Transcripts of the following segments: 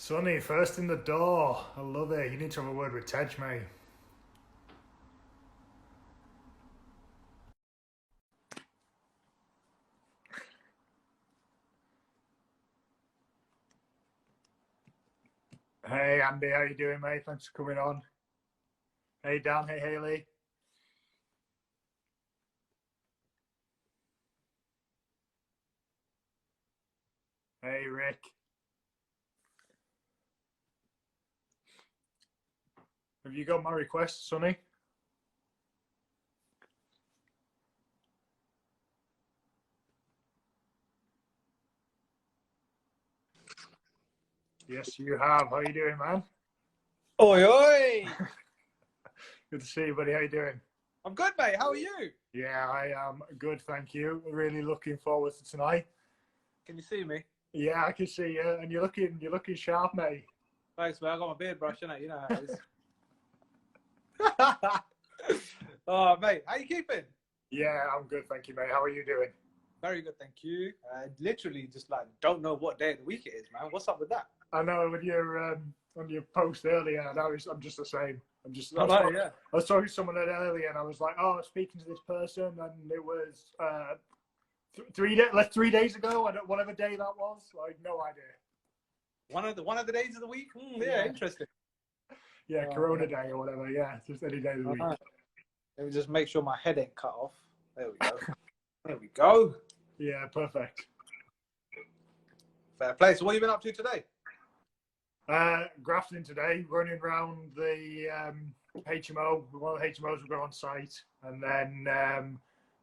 Sunny, first in the door. I love it. You need to have a word with Tej, mate. Hey Andy, how you doing, mate? Thanks for coming on. Hey Dan, hey Haley. Hey Rick. Have you got my request, Sunny? Yes, you have. How you doing, man? Oi, oi! Good to see you, buddy. How you doing? I'm good, mate. How are you? Yeah, I am good, thank you. Really looking forward to tonight. Can you see me? Yeah, I can see you, and you're looking sharp, mate. Thanks, man. I got my beard brush, innit? You know how it is. Oh, mate. How you keeping? Yeah, I'm good, thank you, mate. How are you doing? Very good, thank you. I literally just don't know what day of the week it is, man. What's up with that? I know when you're on your post earlier, and I'm just the same. I I was, know, yeah. I was talking to someone earlier, and I was like, "Oh, I was speaking to this person, and it was 3 days ago. I don't whatever day that was. Like, no idea. One of the days of the week? Yeah, Yeah. interesting. Yeah, Corona Day or whatever. Yeah, just any day of the week. Let me just make sure my head ain't cut off. There we go. There we go. Yeah, perfect. Fair play. So what have you been up to today? Grafting today, running around the HMO. One of the HMOs will go on site, and then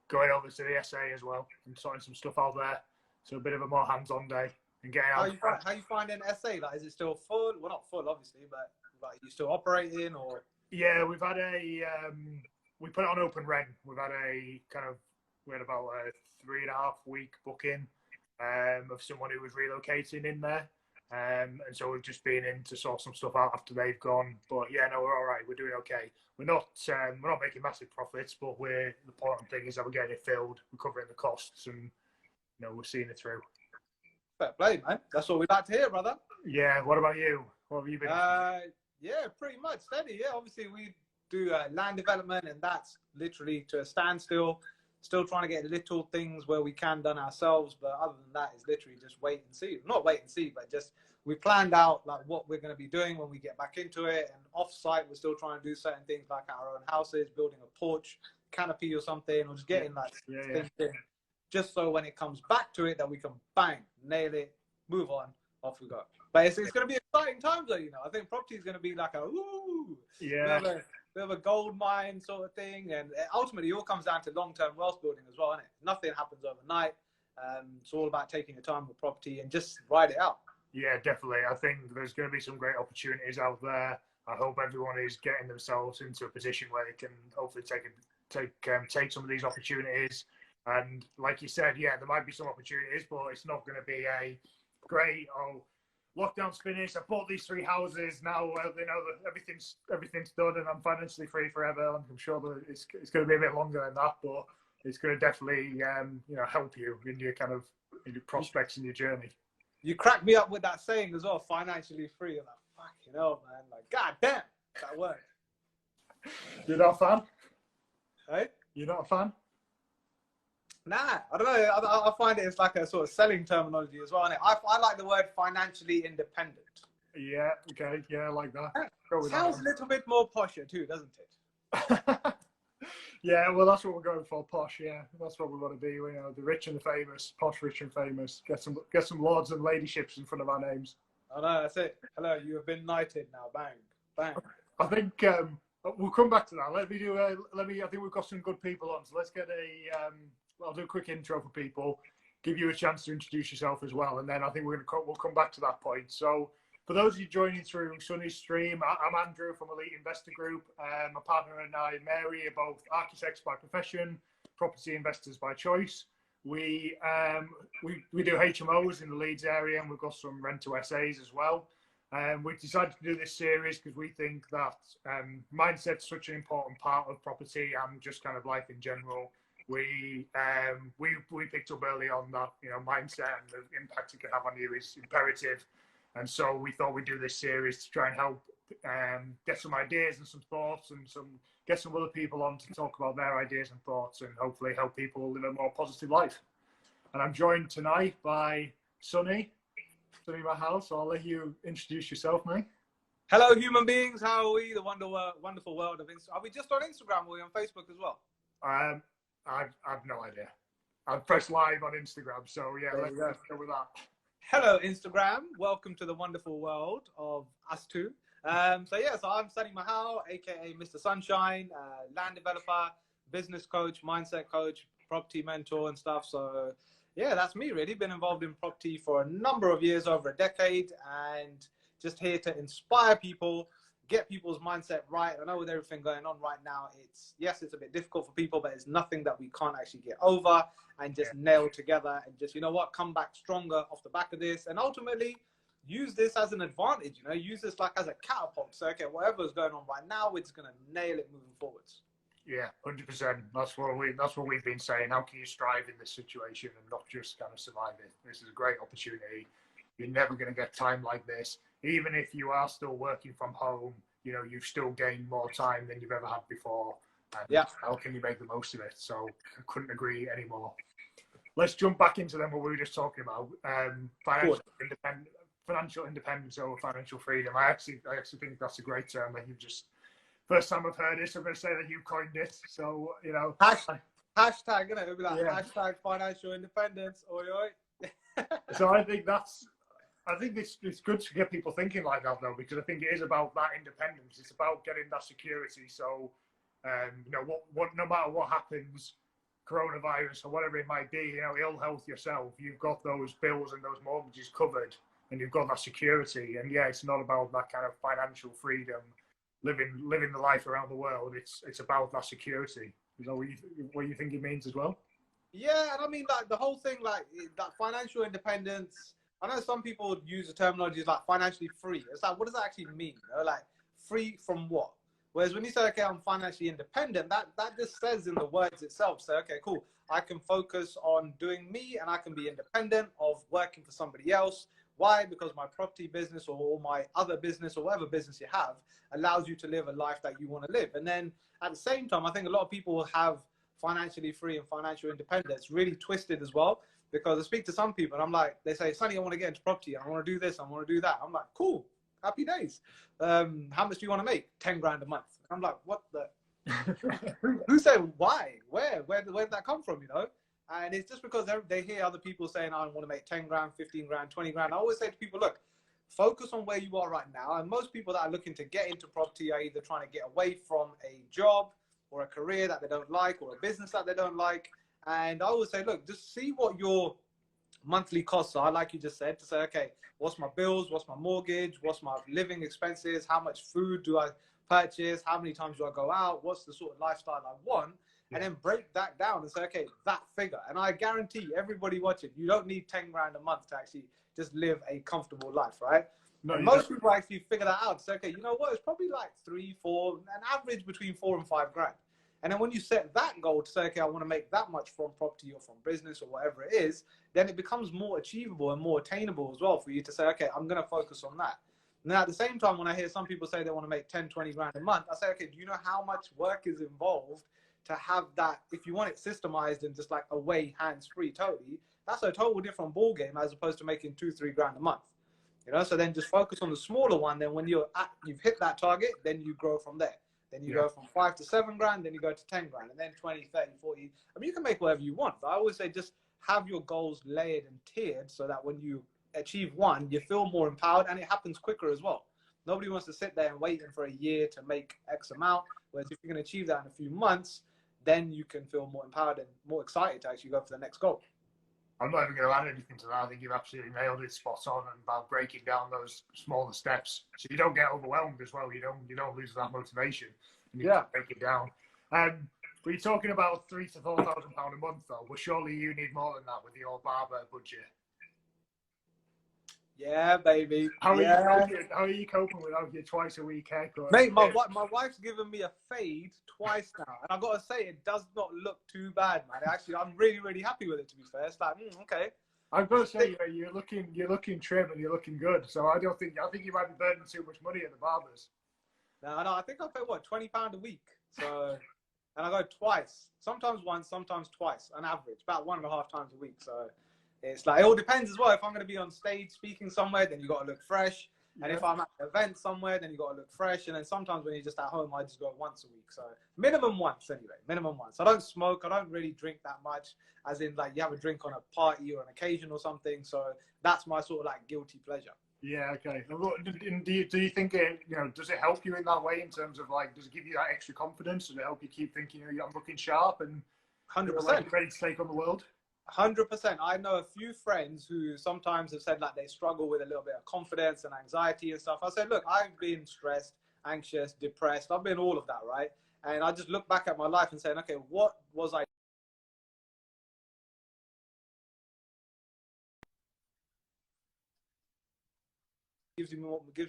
going over to the SA as well and sorting some stuff out there. So a bit of a more hands-on day and getting out. How you finding SA? Like, is it still full? Well, not full, obviously, but like, you still operating or? Yeah, we've had we put it on open rent. We had about a 3.5 week booking of someone who was relocating in there. And so we've just been in to sort some stuff out after they've gone. But yeah, no, we're all right. We're doing okay. We're not making massive profits, but the important thing is that we're getting it filled, we're covering the costs, and we're seeing it through. Fair play, man. That's what we'd like to hear, brother. Yeah. What about you? What have you been? Yeah, pretty much steady. Yeah, obviously we do land development, and that's literally to a standstill. Still trying to get little things where we can done ourselves, but other than that, it's literally just wait and see. Not wait and see, but just we planned out like what we're going to be doing when we get back into it. And off-site, we're still trying to do certain things like at our own houses, building a porch, canopy or something, or just getting things in, just so when it comes back to it, that we can bang, nail it, move on, off we go. But it's going to be exciting times, though. I think property is going to be like a bit of a gold mine sort of thing, and ultimately it all comes down to long-term wealth building as well, isn't it? Nothing happens overnight. It's all about taking your time with property and just ride it out. Yeah, definitely. I think there's going to be some great opportunities out there. I hope everyone is getting themselves into a position where they can hopefully take some of these opportunities. And like you said, yeah, there might be some opportunities, but it's not going to be a great, lockdown's finished. I bought these 3 houses. Now they know that everything's done, and I'm financially free forever. I'm sure that it's going to be a bit longer than that, but it's going to definitely help you in your in your prospects and your journey. You crack me up with that saying as well. Financially free. I'm like, fucking hell, man. Like, god damn, that worked. You're not a fan? Hey? You're not a fan? Nah, I don't know. I find it's like a sort of selling terminology as well. I like the word financially independent. Yeah, okay. Yeah, I like that. Sounds a little bit more posher too, doesn't it? Yeah, well, that's what we're going for, posh. Yeah, that's what we want to be. The rich and the famous, posh, rich and famous. Get some lords and ladyships in front of our names. Oh no, that's it. Hello, you have been knighted now. Bang, bang. I think we'll come back to that. I think we've got some good people on, so let's get I'll do a quick intro for people, give you a chance to introduce yourself as well, and then I think we'll come back to that point. So for those of you joining through Sunny's stream, I'm Andrew from Elite Investor Group. My partner and I, Mary, are both architects by profession, property investors by choice. We do HMOs in the Leeds area, and we've got some rent-to SAs as well. We've decided to do this series because we think that mindset's such an important part of property and just kind of life in general. We picked up early on that mindset and the impact it can have on you is imperative. And so we thought we'd do this series to try and help get some ideas and some thoughts and get some other people on to talk about their ideas and thoughts and hopefully help people live a more positive life. And I'm joined tonight by Sunny Mahal. So I'll let you introduce yourself, mate. Hello, human beings. How are we? The wonderful world of Instagram. Are we just on Instagram or are we on Facebook as well? I've no idea. I've pressed live on Instagram. So yeah, let's go with that. Hello, Instagram. Welcome to the wonderful world of us two. So I'm Sunny Mahal, aka Mr. Sunshine, land developer, business coach, mindset coach, property mentor, and stuff. So yeah, that's me. Really been involved in property for a number of years, over a decade, and just here to inspire people, get people's mindset right. I know with everything going on right now, it's a bit difficult for people, but it's nothing that we can't actually get over and just nail together and just, you know what, come back stronger off the back of this and ultimately use this as an advantage, you know, use this like as a catapult. So, okay, whatever's going on right now, we're just going to nail it moving forwards. Yeah, 100%. That's what we've been saying. How can you strive in this situation and not just kind of survive it? This is a great opportunity. You're never going to get time like this. Even if you are still working from home, you know, you've still gained more time than you've ever had before. And how can you make the most of it? So I couldn't agree anymore. Let's jump back into them what we were just talking about. Financial independence over financial freedom. I actually think that's a great term that you've just, first time I've heard it, so I'm going to say that you coined it. So, you know. Hashtag, you know, it'll be like hashtag financial independence. Oi, oi. So I think it's good to get people thinking like that, though, because I think it is about that independence. It's about getting that security. So, you know, no matter what happens, coronavirus or whatever it might be, you know, ill health yourself, you've got those bills and those mortgages covered, and you've got that security. And yeah, it's not about that kind of financial freedom, living the life around the world. It's about that security. Is that what you think it means as well? Yeah, and I mean, like the whole thing, like that financial independence. I know some people use the terminology like financially free. It's like, what does that actually mean? You know, like free from what? Whereas when you say, okay, I'm financially independent, that just says in the words itself, say, okay, cool, I can focus on doing me and I can be independent of working for somebody else. Why? Because my property business or my other business or whatever business you have allows you to live a life that you want to live. And then at the same time, I think a lot of people will have financially free and financial independence really twisted as well. Because I speak to some people and I'm like, they say, Sonny, I want to get into property. I want to do this. I want to do that. I'm like, cool, happy days. How much do you want to make? 10 grand a month. I'm like, what the? Who said why? Where did that come from, you know? And it's just because they hear other people saying, I want to make 10 grand, 15 grand, 20 grand. I always say to people, look, focus on where you are right now. And most people that are looking to get into property are either trying to get away from a job or a career that they don't like or a business that they don't like. And I always say, look, just see what your monthly costs are, like you just said, to say, okay, what's my bills? What's my mortgage? What's my living expenses? How much food do I purchase? How many times do I go out? What's the sort of lifestyle I want? And then break that down and say, okay, that figure. And I guarantee everybody watching, you don't need 10 grand a month to actually just live a comfortable life, right? No, most people actually figure that out. Say, okay, you know what? It's probably like 3, 4, an average between 4 and 5 grand. And then when you set that goal to say, okay, I want to make that much from property or from business or whatever it is, then it becomes more achievable and more attainable as well for you to say, okay, I'm going to focus on that. And then at the same time, when I hear some people say they want to make 10, 20 grand a month, I say, okay, do you know how much work is involved to have that? If you want it systemized and just like away, hands-free totally, that's a total different ball game as opposed to making 2, 3 grand a month. You know, so then just focus on the smaller one. Then when you've hit that target, then you grow from there. Then you go from 5 to 7 grand, then you go to 10 grand, and then 20, 30, 40. I mean, you can make whatever you want, but I always say just have your goals layered and tiered so that when you achieve one, you feel more empowered and it happens quicker as well. Nobody wants to sit there and waiting for a year to make X amount, whereas if you can achieve that in a few months, then you can feel more empowered and more excited to actually go for the next goal. I'm not even going to add anything to that. I think you've absolutely nailed it, spot on, and about breaking down those smaller steps so you don't get overwhelmed as well. You don't lose that motivation, and you break it down. But you're talking about £3,000 to £4,000 a month, though. Well, surely you need more than that with your barber budget. Yeah, baby. How are you coping without your twice a week haircut? Mate, my wife's given me a fade twice now, and I've got to say it does not look too bad, man. Actually, I'm really, really happy with it. To be fair, it's like okay. I've got to say, you're looking trim and you're looking good. So I think you might be burning too much money at the barbers. No, I think I pay what, £20 a week. So, and I go twice, sometimes once, sometimes twice, on average, about 1.5 times a week. So it's like, it all depends as well. If I'm going to be on stage speaking somewhere, then you got to look fresh. And if I'm at an event somewhere, then you got to look fresh. And then sometimes when you're just at home, I just go once a week. So minimum once anyway, minimum once. I don't smoke. I don't really drink that much, as in like you have a drink on a party or an occasion or something. So that's my sort of like guilty pleasure. Yeah, okay. Do you think does it help you in that way in terms of like, does it give you that extra confidence? Does it help you keep thinking, I'm looking sharp and 100% ready to take on the world? 100%. I know a few friends who sometimes have said like they struggle with a little bit of confidence and anxiety and stuff. I said, look, I've been stressed, anxious, depressed. I've been all of that, right? And I just look back at my life and saying, okay, what was I? Gives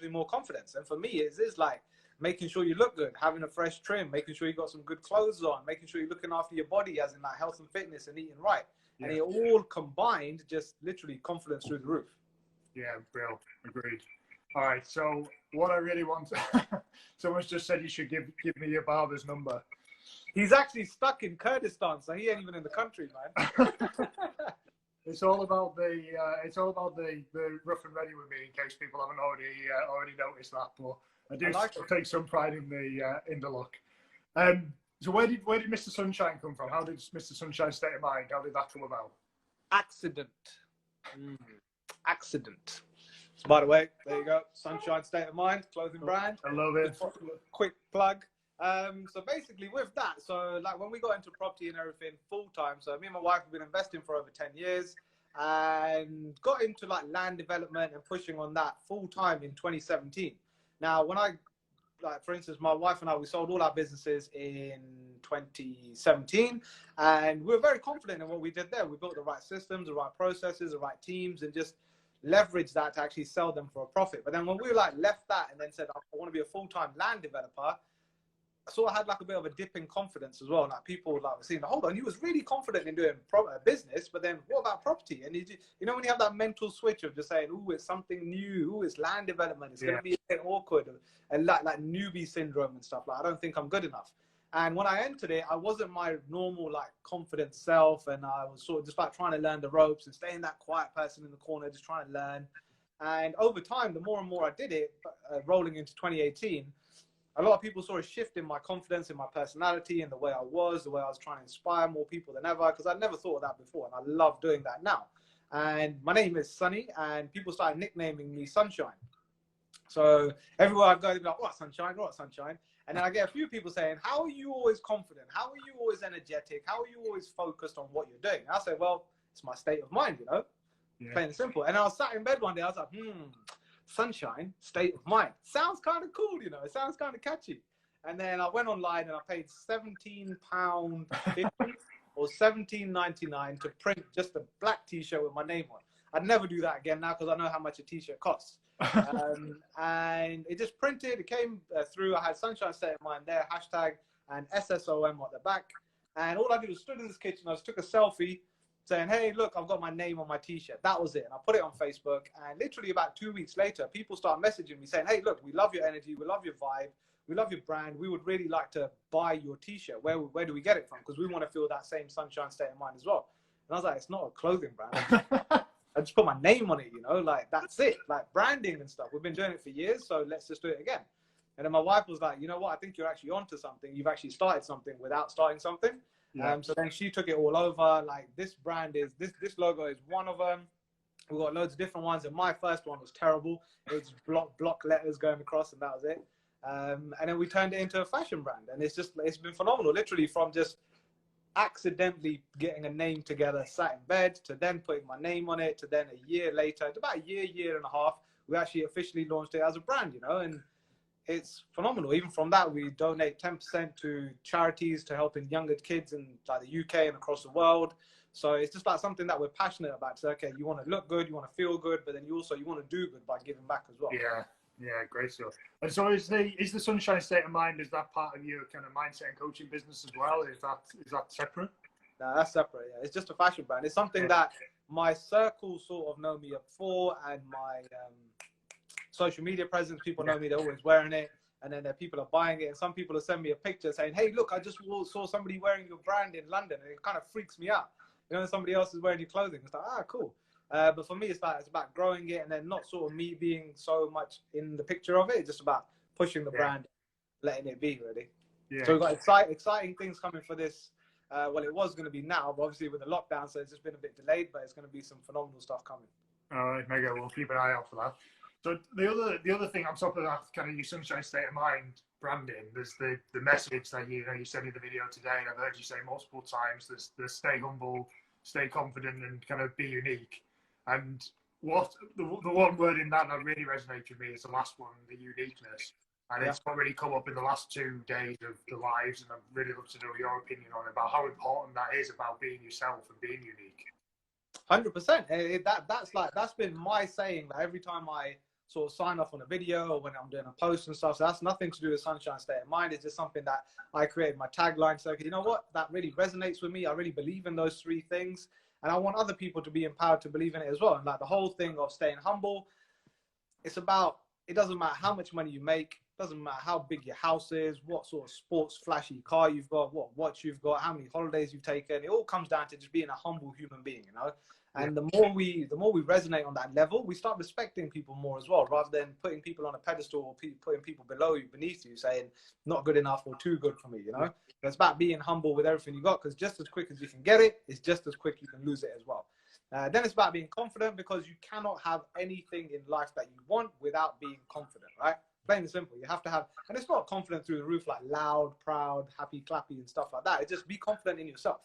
me more confidence. And for me, it is like making sure you look good, having a fresh trim, making sure you got some good clothes on, making sure you're looking after your body, as in like health and fitness and eating right. Yeah. And it all combined, just literally confidence through the roof. Yeah, Bill, agreed. All right, so what I really want, someone's just said you should give me your barber's number. He's actually stuck in Kurdistan, so he ain't even in the country, man. It's all about the rough and ready with me, in case people haven't already noticed that. But I do take some pride in the look. So where did Mr. Sunshine come from? How did Mr. Sunshine State of Mind? How did that come about? Accident. Accident. By the way, there you go. Sunshine State of Mind, clothing brand. I love it. Quick plug. So basically with that, so like when we got into property and everything full time, so me and my wife have been investing for over 10 years and got into like land development and pushing on that full time in 2017. Now, when for instance, my wife and I, we sold all our businesses in 2017 and we were very confident in what we did there. We built the right systems, the right processes, the right teams, and just leveraged that to actually sell them for a profit. But then when we like left that and then said, I want to be a full-time land developer, I sort of had like a bit of a dip in confidence as well. Like people like were saying, hold on, you was really confident in doing business, but then what about property? And you know, when you have that mental switch of just saying, oh, it's something new, oh, it's land development, it's going to be a bit awkward, and like newbie syndrome and stuff. Like, I don't think I'm good enough. And when I entered it, I wasn't my normal like confident self, and I was sort of just like trying to learn the ropes and staying that quiet person in the corner, just trying to learn. And over time, the more and more I did it, rolling into 2018, a lot of people saw a shift in my confidence, in my personality, in the way I was trying to inspire more people than ever, because I'd never thought of that before, and I love doing that now. And my name is Sunny, and people started nicknaming me Sunshine. So everywhere I go, they'd be like, what, Sunshine? What, Sunshine? And then I get a few people saying, how are you always confident? How are you always energetic? How are you always focused on what you're doing? And I say, well, it's my state of mind, you know, plain and simple. And I was sat in bed one day, I was like, Sunshine, state of mind. Sounds kind of cool, you know, it sounds kind of catchy. And then I went online and I paid £17.50 or £17.99 to print just a black t-shirt with my name on. I'd never do that again now because I know how much a t-shirt costs. And it just printed, it came through. I had Sunshine State of Mind there, hashtag, and SSOM at the back. And all I did was stood in this kitchen, I just took a selfie saying, hey, look, I've got my name on my t-shirt. That was it. And I put it on Facebook. And literally about 2 weeks later, people start messaging me saying, hey, look, we love your energy. We love your vibe. We love your brand. We would really like to buy your t-shirt. Where do we get it from? Because we want to feel that same Sunshine State of Mind as well. And I was like, it's not a clothing brand. I just put my name on it, you know, like that's it, like branding and stuff. We've been doing it for years, so let's just do it again. And then my wife was like, you know what, I think you're actually onto something. You've actually started something without starting something. Yeah. So then she took it all over. Like this brand is, this logo is one of them. We've got loads of different ones. And my first one was terrible. It's block letters going across and that was it. And then we turned it into a fashion brand. And it's been phenomenal, literally from just accidentally getting a name together, sat in bed, to then putting my name on it, to then a year later, about a year and a half, we actually officially launched it as a brand, you know, and it's phenomenal. Even from that, we donate 10% to charities to helping younger kids in like the UK and across the world. So it's just like something that we're passionate about. So, okay, you want to look good, you want to feel good, but then you want to do good by giving back as well. Yeah, great stuff. And so is the Sunshine State of Mind, is that part of your kind of mindset and coaching business as well? Is that separate? No, that's separate. Yeah, it's just a fashion brand. It's something that my circle sort of know me before, and my social media presence, people know me, they're always wearing it. And then people are buying it, and some people will send me a picture saying, hey, look, I just saw somebody wearing your brand in London, and it kind of freaks me out. You know, somebody else is wearing your clothing. It's like, ah, cool. But for me, it's about growing it, and then not sort of me being so much in the picture of it. It's just about pushing the brand, letting it be, really. So we've got exciting things coming for this. Well, it was going to be now, but obviously with the lockdown, so it's just been a bit delayed, but it's going to be some phenomenal stuff coming. All right, mega. We'll keep an eye out for that. So the other thing on top of that, kind of your Sunshine State of Mind branding, there's the message that you said in the video today, and I've heard you say multiple times. There's the stay humble, stay confident, and kind of be unique. And what the one word in that really resonates with me is the last one, the uniqueness. And it's already come up in the last 2 days of the lives, and I'd really love to know your opinion on it, about how important that is about being yourself and being unique. 100%. That's been my saying, that every time I sort of sign off on a video or when I'm doing a post and stuff. So that's nothing to do with Sunshine State of Mind. It's just something that I created my tagline. So, you know what? That really resonates with me. I really believe in those 3 things. And I want other people to be empowered to believe in it as well. And like the whole thing of staying humble, it's about, it doesn't matter how much money you make. Doesn't matter how big your house is, what sort of sports flashy car you've got, what watch you've got, how many holidays you've taken. It all comes down to just being a humble human being, you know. And the more we resonate on that level, we start respecting people more as well, rather than putting people on a pedestal or putting people below you, beneath you, saying not good enough or too good for me, you know. It's about being humble with everything you got, because just as quick as you can get it, it's just as quick you can lose it as well. Then it's about being confident, because you cannot have anything in life that you want without being confident, right? Plain and simple. You have to have, and it's not confident through the roof, like loud, proud, happy, clappy, and stuff like that. It's just be confident in yourself.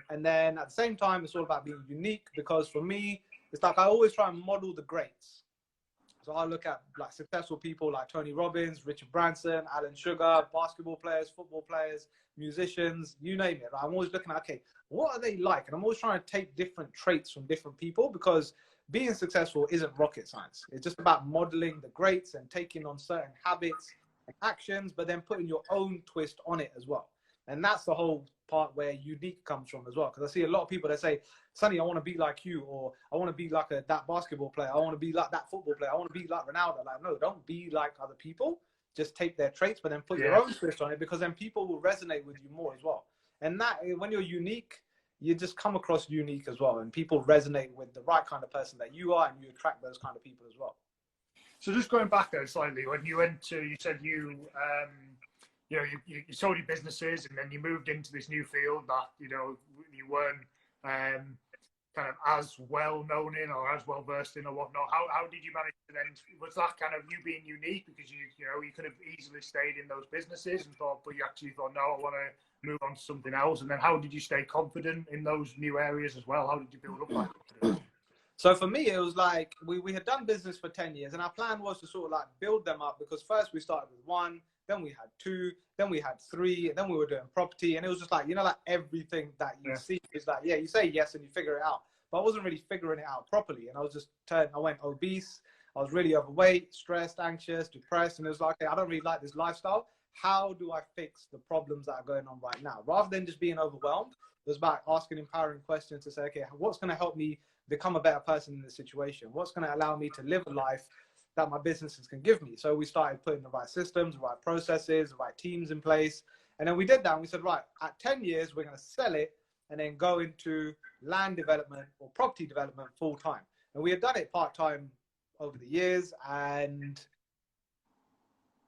And then at the same time, it's all about being unique, because for me, it's like I always try and model the greats. So I look at like successful people like Tony Robbins, Richard Branson, Alan Sugar, basketball players, football players, musicians, you name it. I'm always looking at, okay, what are they like? And I'm always trying to take different traits from different people, because being successful isn't rocket science. It's just about modeling the greats and taking on certain habits and actions, but then putting your own twist on it as well. And that's the whole part where unique comes from as well. Because I see a lot of people that say, Sunny, I want to be like you, or I want to be like that basketball player. I want to be like that football player. I want to be like Ronaldo. Like, no, don't be like other people. Just take their traits, but then put your own twist on it, because then people will resonate with you more as well. And that, when you're unique, you just come across unique as well. And people resonate with the right kind of person that you are, and you attract those kind of people as well. So just going back there slightly, when you went to, you said you sold your businesses, and then you moved into this new field that, you weren't kind of as well known in or as well versed in or whatnot. How did you manage to then, was that kind of you being unique, because you could have easily stayed in those businesses and thought, but you actually thought, no, I want to move on to something else? And then how did you stay confident in those new areas as well? How did you build up that confidence? So for me, it was like we had done business for 10 years, and our plan was to sort of like build them up, because first we started with 1, then we had 2, then we had 3, and then we were doing property. And it was just like, like everything that you see is like, you say yes and you figure it out. But I wasn't really figuring it out properly. And I went obese. I was really overweight, stressed, anxious, depressed. And it was like, okay, I don't really like this lifestyle. How do I fix the problems that are going on right now? Rather than just being overwhelmed, it was about asking empowering questions to say, okay, what's going to help me become a better person in this situation? What's going to allow me to live a life that my businesses can give me? So we started putting the right systems, the right processes, the right teams in place. And then we did that, and we said, right, at 10 years, we're going to sell it and then go into land development or property development full time. And we had done it part time over the years. And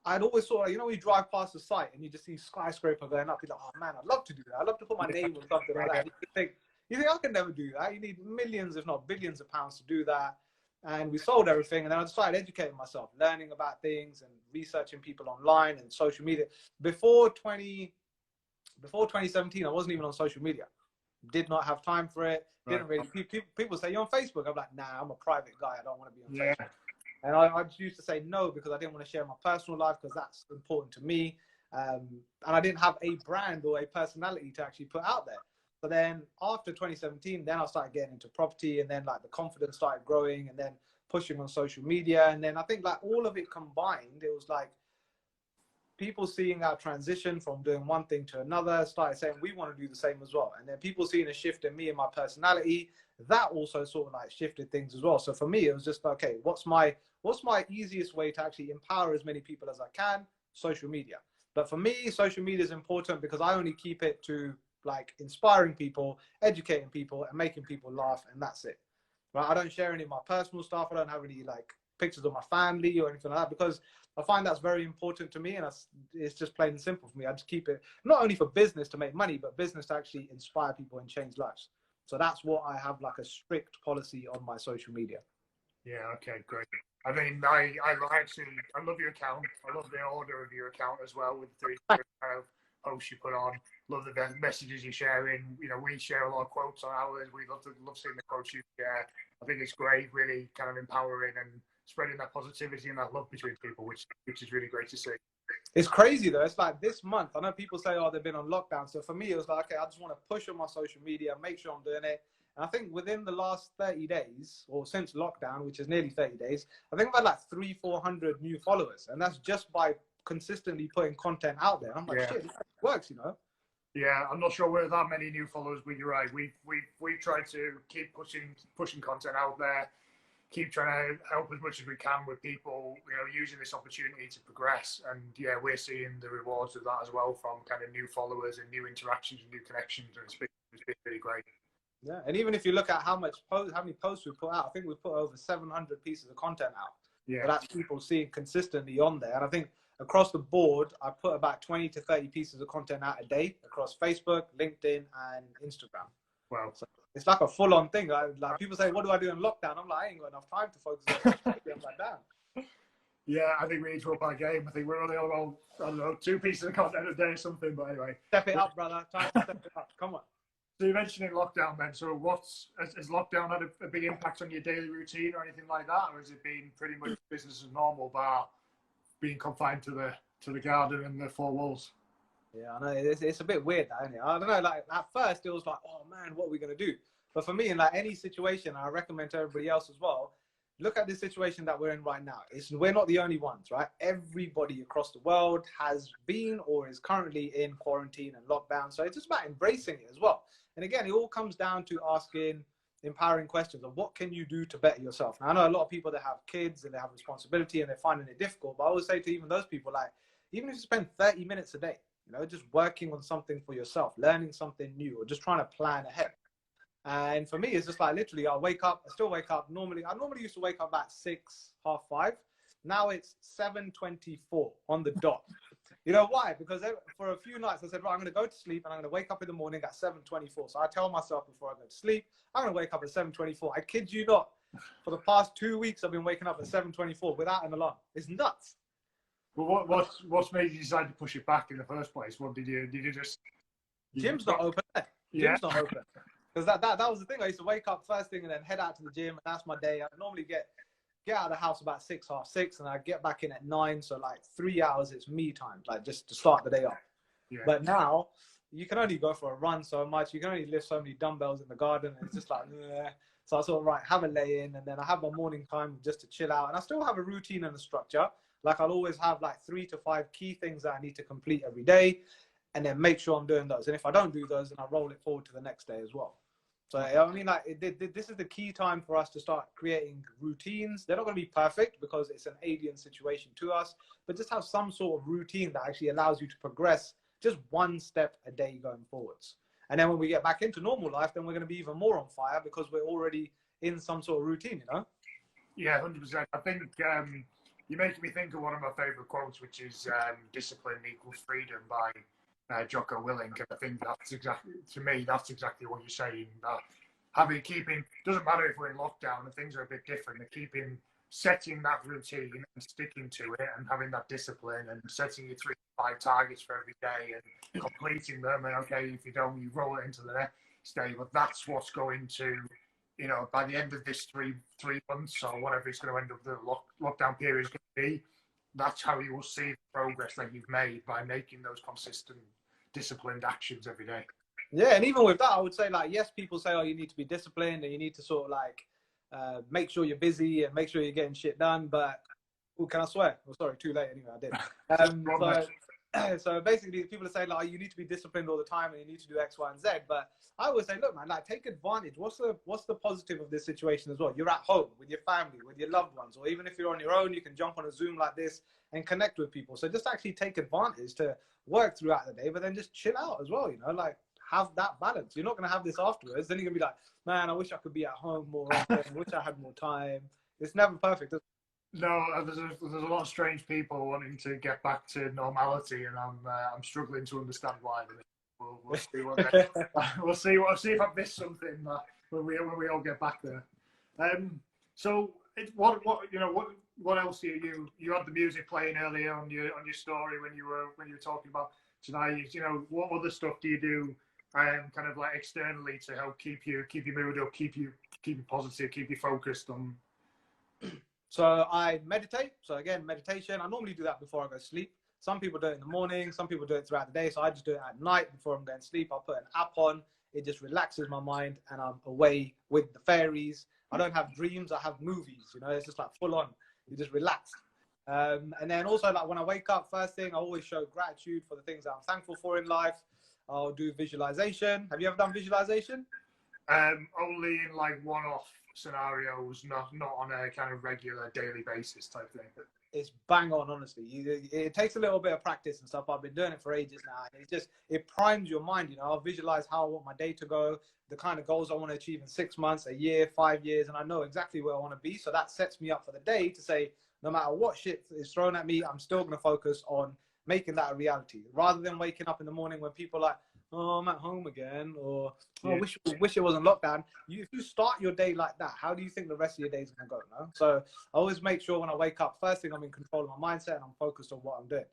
I'd always sort of, you drive past the site and you just see skyscraper going up. You're like, oh man, I'd love to do that. I'd love to put my name on something like that. You think I can never do that? You need millions, if not billions of pounds to do that. And we sold everything. And then I started educating myself, learning about things and researching people online and social media. Before 2017, I wasn't even on social media. Did not have time for it. Didn't really. People say, you're on Facebook. I'm like, nah, I'm a private guy. I don't want to be on Facebook. And I just used to say no, because I didn't want to share my personal life, because that's important to me. And I didn't have a brand or a personality to actually put out there. But then after 2017, then I started getting into property, and then like the confidence started growing, and then pushing on social media. And then I think like all of it combined, it was like people seeing our transition from doing one thing to another, started saying we want to do the same as well. And then people seeing a shift in me and my personality, that also sort of like shifted things as well. So for me, it was just, okay, what's my easiest way to actually empower as many people as I can? Social media. But for me, social media is important because I only keep it to like inspiring people, educating people, and making people laugh, and that's it. Right? I don't share any of my personal stuff. I don't have any like pictures of my family or anything like that, because I find that's very important to me, and it's just plain and simple for me. I just keep it not only for business to make money, but business to actually inspire people and change lives. So that's what I have, like a strict policy on my social media. Yeah, okay, great. I mean, I love your account. I love the order of your account as well, with the posts you put on. Love the messages you're sharing. You know, we share a lot of quotes on ours. We love seeing the quotes you share. I think it's great, really kind of empowering and spreading that positivity and that love between people, which is really great to see. It's crazy though. It's like this month, I know people say, oh, they've been on lockdown. So for me, it was like, okay, I just want to push on my social media, make sure I'm doing it. And I think within the last 30 days, or since lockdown, which is nearly 30 days, I think I've had like 300-400 new followers. And that's just by consistently putting content out there. I'm like, shit, this works, you know? Yeah, I'm not sure we're that many new followers, but you're right. We've tried to keep pushing content out there, keep trying to help as much as we can with people, you know, using this opportunity to progress. And yeah, we're seeing the rewards of that as well, from kind of new followers and new interactions and new connections. And it's been really great. Yeah, and even if you look at how many posts we put out, I think we put over 700 pieces of content out. Yeah, so that's people seeing consistently on there. And I think across the board, I put about 20 to 30 pieces of content out a day across Facebook, LinkedIn, and Instagram. Wow. So it's like a full-on thing. Like people say, what do I do in lockdown? I'm like, I ain't got enough time to focus on social media. I'm like, damn. Yeah, I think we need to up our game. I think we're only on, I don't know, 2 pieces of content a day or something, but anyway. Step it up, brother. Time to step it up. Come on. So you mentioned lockdown then. So has lockdown had a big impact on your daily routine or anything like that? Or has it been pretty much business as normal, bar being confined to the garden and the 4 walls? Yeah, I know. It's a bit weird, isn't it? I don't know. Like at first it was like, oh man, what are we going to do? But for me, in like any situation, I recommend to everybody else as well, look at the situation that we're in right now. We're not the only ones, right? Everybody across the world has been or is currently in quarantine and lockdown. So it's just about embracing it as well. And again, it all comes down to asking empowering questions of what can you do to better yourself. Now, I know a lot of people that have kids and they have responsibility and they're finding it difficult, but I always say to even those people, like, even if you spend 30 minutes a day, you know, just working on something for yourself, learning something new, or just trying to plan ahead. And for me, it's just like literally, I still wake up normally. I normally used to wake up at 6, half 5. Now it's 7:24 on the dot. You know why? Because for a few nights I said, right, I'm going to go to sleep and I'm going to wake up in the morning at 7:24. So I tell myself before I go to sleep, I'm going to wake up at 7:24. I kid you not. For the past 2 weeks, I've been waking up at 7:24 without an alarm. It's nuts. Well, what's made you decide to push it back in the first place? What did you just? Gym's not open. Gym's not open. Because that was the thing. I used to wake up first thing and then head out to the gym, and that's my day. I normally get out of the house about 6, half 6, and I get back in at 9. So like 3 hours, it's me time, like just to start the day off. Yeah. But now you can only go for a run so much. You can only lift so many dumbbells in the garden, and it's just like, bleh. So I sort of have a lay in, and then I have my morning time just to chill out. And I still have a routine and a structure. Like I'll always have like 3 to 5 key things that I need to complete every day, and then make sure I'm doing those. And if I don't do those, then I roll it forward to the next day as well. So I mean, like this is the key time for us to start creating routines. They're not going to be perfect because it's an alien situation to us, but just have some sort of routine that actually allows you to progress just 1 step a day going forwards. And then when we get back into normal life, then we're going to be even more on fire because we're already in some sort of routine, you know? Yeah, 100%. I think you're making me think of one of my favorite quotes, which is "Discipline equals freedom" by Jocko Willink. And I think that's exactly what you're saying. That keeping doesn't matter if we're in lockdown and things are a bit different. Setting that routine and sticking to it, and having that discipline, and setting your 3 to 5 targets for every day and completing them. And okay, if you don't, you roll it into the next day. But that's what's going to, you know, by the end of this three months or whatever it's going to end up the lockdown period is going to be, that's how you will see the progress that you've made by making those consistent, disciplined actions every day. Yeah, and even with that, I would say, like, yes, people say, oh, you need to be disciplined and you need to sort of like make sure you're busy and make sure you're getting shit done. But can I swear? Oh, sorry, too late anyway. I did. So basically, people are saying like, you need to be disciplined all the time and you need to do X, Y, and Z. But I always say, look, man, like take advantage. What's the positive of this situation as well? You're at home with your family, with your loved ones, or even if you're on your own, you can jump on a Zoom like this and connect with people. So just actually take advantage to work throughout the day, but then just chill out as well. You know, like have that balance. You're not gonna have this afterwards. Then you're gonna be like, man, I wish I could be at home more often. I wish I had more time. It's never perfect. No, there's a lot of strange people wanting to get back to normality, and I'm struggling to understand why. We'll see what we'll see if I've missed something when we all get back there. So what else you had the music playing earlier on your story when you were talking about tonight. You know, what other stuff do you do kind of like externally to help keep your mood up, keep you positive, keep you focused on? So I meditate. So again, meditation. I normally do that before I go to sleep. Some people do it in the morning. Some people do it throughout the day. So I just do it at night before I'm going to sleep. I'll put an app on. It just relaxes my mind and I'm away with the fairies. I don't have dreams. I have movies. You know, it's just like full on. You just relax. And then also like when I wake up, first thing, I always show gratitude for the things that I'm thankful for in life. I'll do visualization. Have you ever done visualization? Only in like one-off scenarios, not on a kind of regular daily basis type thing. It's bang on, honestly. It takes a little bit of practice and stuff. I've been doing it for ages now. It primes your mind. You know, I'll visualize how I want my day to go, the kind of goals I want to achieve in 6 months, a year, 5 years, and I know exactly where I want to be. So that sets me up for the day to say, no matter what shit is thrown at me, I'm still going to focus on making that a reality, rather than waking up in the morning when people are like, oh, I'm at home again, or oh, I wish it wasn't lockdown. If you start your day like that, how do you think the rest of your day is going to go? No? So I always make sure when I wake up, first thing, I'm in control of my mindset and I'm focused on what I'm doing.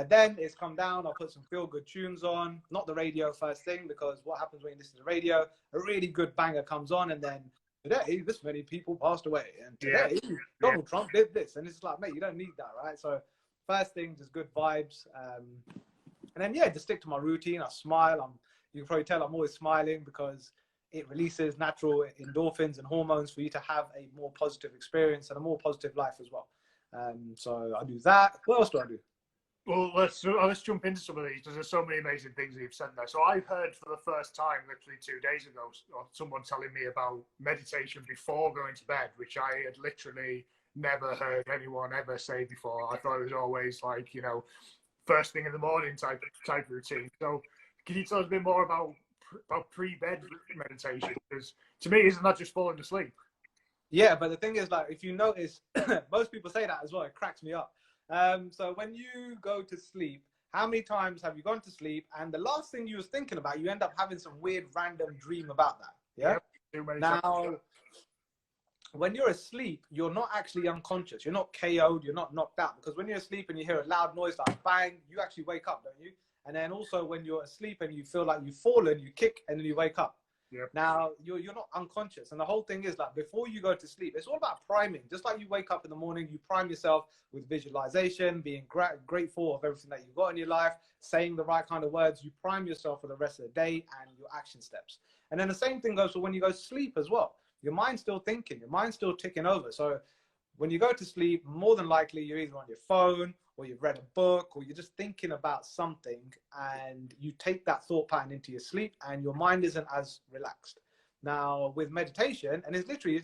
Then it's come down, I'll put some feel-good tunes on, not the radio first thing, because what happens when you listen to the radio, a really good banger comes on, and then today, this many people passed away, and today, Donald Trump did this, and it's like, mate, you don't need that, right? So first thing, just good vibes. And then, just stick to my routine. I smile. You can probably tell I'm always smiling because it releases natural endorphins and hormones for you to have a more positive experience and a more positive life as well. So I do that. What else do I do? Well, let's jump into some of these because there's so many amazing things that you've said there. So I've heard for the first time, literally 2 days ago, someone telling me about meditation before going to bed, which I had literally never heard anyone ever say before. I thought it was always like, you know, first thing in the morning type routine. So can you tell us a bit more about pre-bed meditation? Because to me, isn't that just falling asleep? Yeah, but the thing is, like, if you notice, most people say that as well. It cracks me up. So when you go to sleep, how many times have you gone to sleep and the last thing you was thinking about, you end up having some weird random dream about that? Yeah. Yep. Now, when you're asleep, you're not actually unconscious. You're not KO'd. You're not knocked out. Because when you're asleep and you hear a loud noise like bang, you actually wake up, don't you? And then also when you're asleep and you feel like you've fallen, you kick and then you wake up. Yep. Now, you're not unconscious. And the whole thing is like before you go to sleep, it's all about priming. Just like you wake up in the morning, you prime yourself with visualization, being grateful of everything that you've got in your life, saying the right kind of words. You prime yourself for the rest of the day and your action steps. And then the same thing goes for when you go to sleep as well. Your mind's still thinking, your mind's still ticking over. So when you go to sleep, more than likely you're either on your phone or you've read a book or you're just thinking about something, and you take that thought pattern into your sleep and your mind isn't as relaxed. Now with meditation, and it's literally,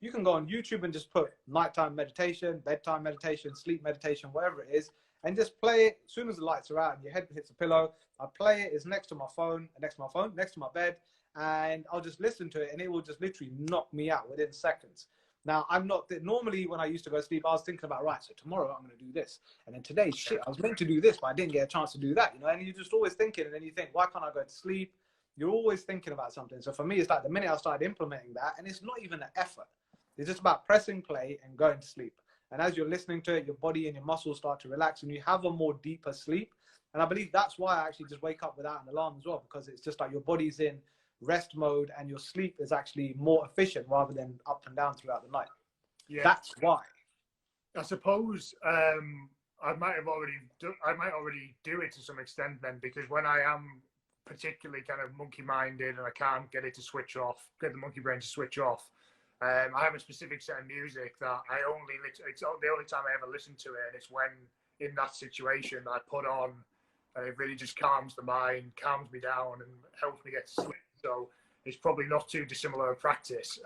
you can go on YouTube and just put nighttime meditation, bedtime meditation, sleep meditation, whatever it is, and just play it as soon as the lights are out and your head hits the pillow. I play it, it's next to my phone, next to my bed, and I'll just listen to it and it will just literally knock me out within seconds. Now, I'm not, normally when I used to go to sleep, I was thinking about, right, so tomorrow I'm going to do this. And then today, shit, I was meant to do this, but I didn't get a chance to do that, you know, and you're just always thinking, and then you think, why can't I go to sleep? You're always thinking about something. So for me, it's like the minute I started implementing that, and it's not even an effort. It's just about pressing play and going to sleep. And as you're listening to it, your body and your muscles start to relax and you have a more deeper sleep. And I believe that's why I actually just wake up without an alarm as well, because it's just like your body's in rest mode and your sleep is actually more efficient rather than up and down throughout the night. Yeah. That's why. I suppose I might already do it to some extent then, because when I am particularly kind of monkey-minded and I can't get it to switch off, get the monkey brain to switch off, I have a specific set of music that it's the only time I ever listen to it, and it's when in that situation I put on and it really just calms the mind, calms me down, and helps me get to sleep. So it's probably not too dissimilar in practice,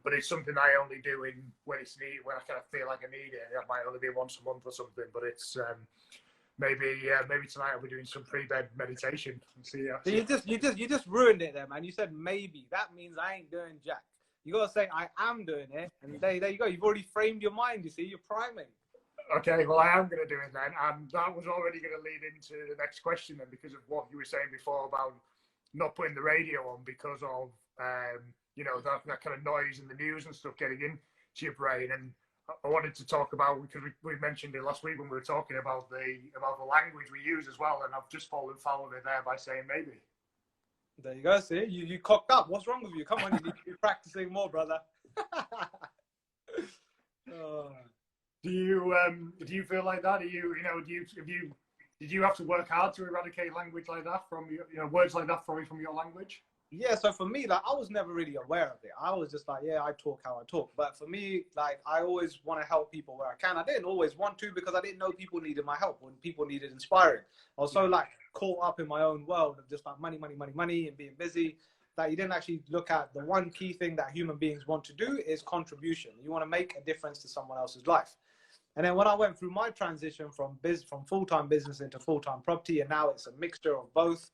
but it's something I only do when it's needed, when I kind of feel like I need it. That might only be once a month or something, but it's maybe tonight I'll be doing some pre-bed meditation. See, So you just ruined it there, man. You said maybe. That means I ain't doing jack. You gotta say I am doing it, and there you go. You've already framed your mind. You see, you're priming. Okay, well, I am going to do it then, and that was already going to lead into the next question then, because of what you were saying before about not putting the radio on because of that kind of noise and the news and stuff getting into your brain. And I wanted to talk about, because we mentioned it last week when we were talking about the language we use as well, and I've just fallen foul of it there by saying maybe. There you go. See, you cocked up. What's wrong with you? Come on, you need to be practicing more, brother. Oh. Do you feel like that? Did you have to work hard to eradicate language like that from words like that from your language? Yeah, so for me, like, I was never really aware of it. I was just like, yeah, I talk how I talk. But for me, like, I always want to help people where I can. I didn't always want to, because I didn't know people needed my help when people needed inspiring. I was so like caught up in my own world of just like money, and being busy, that you didn't actually look at the one key thing that human beings want to do is contribution. You want to make a difference to someone else's life. And then when I went through my transition from full-time business into full-time property, and now it's a mixture of both,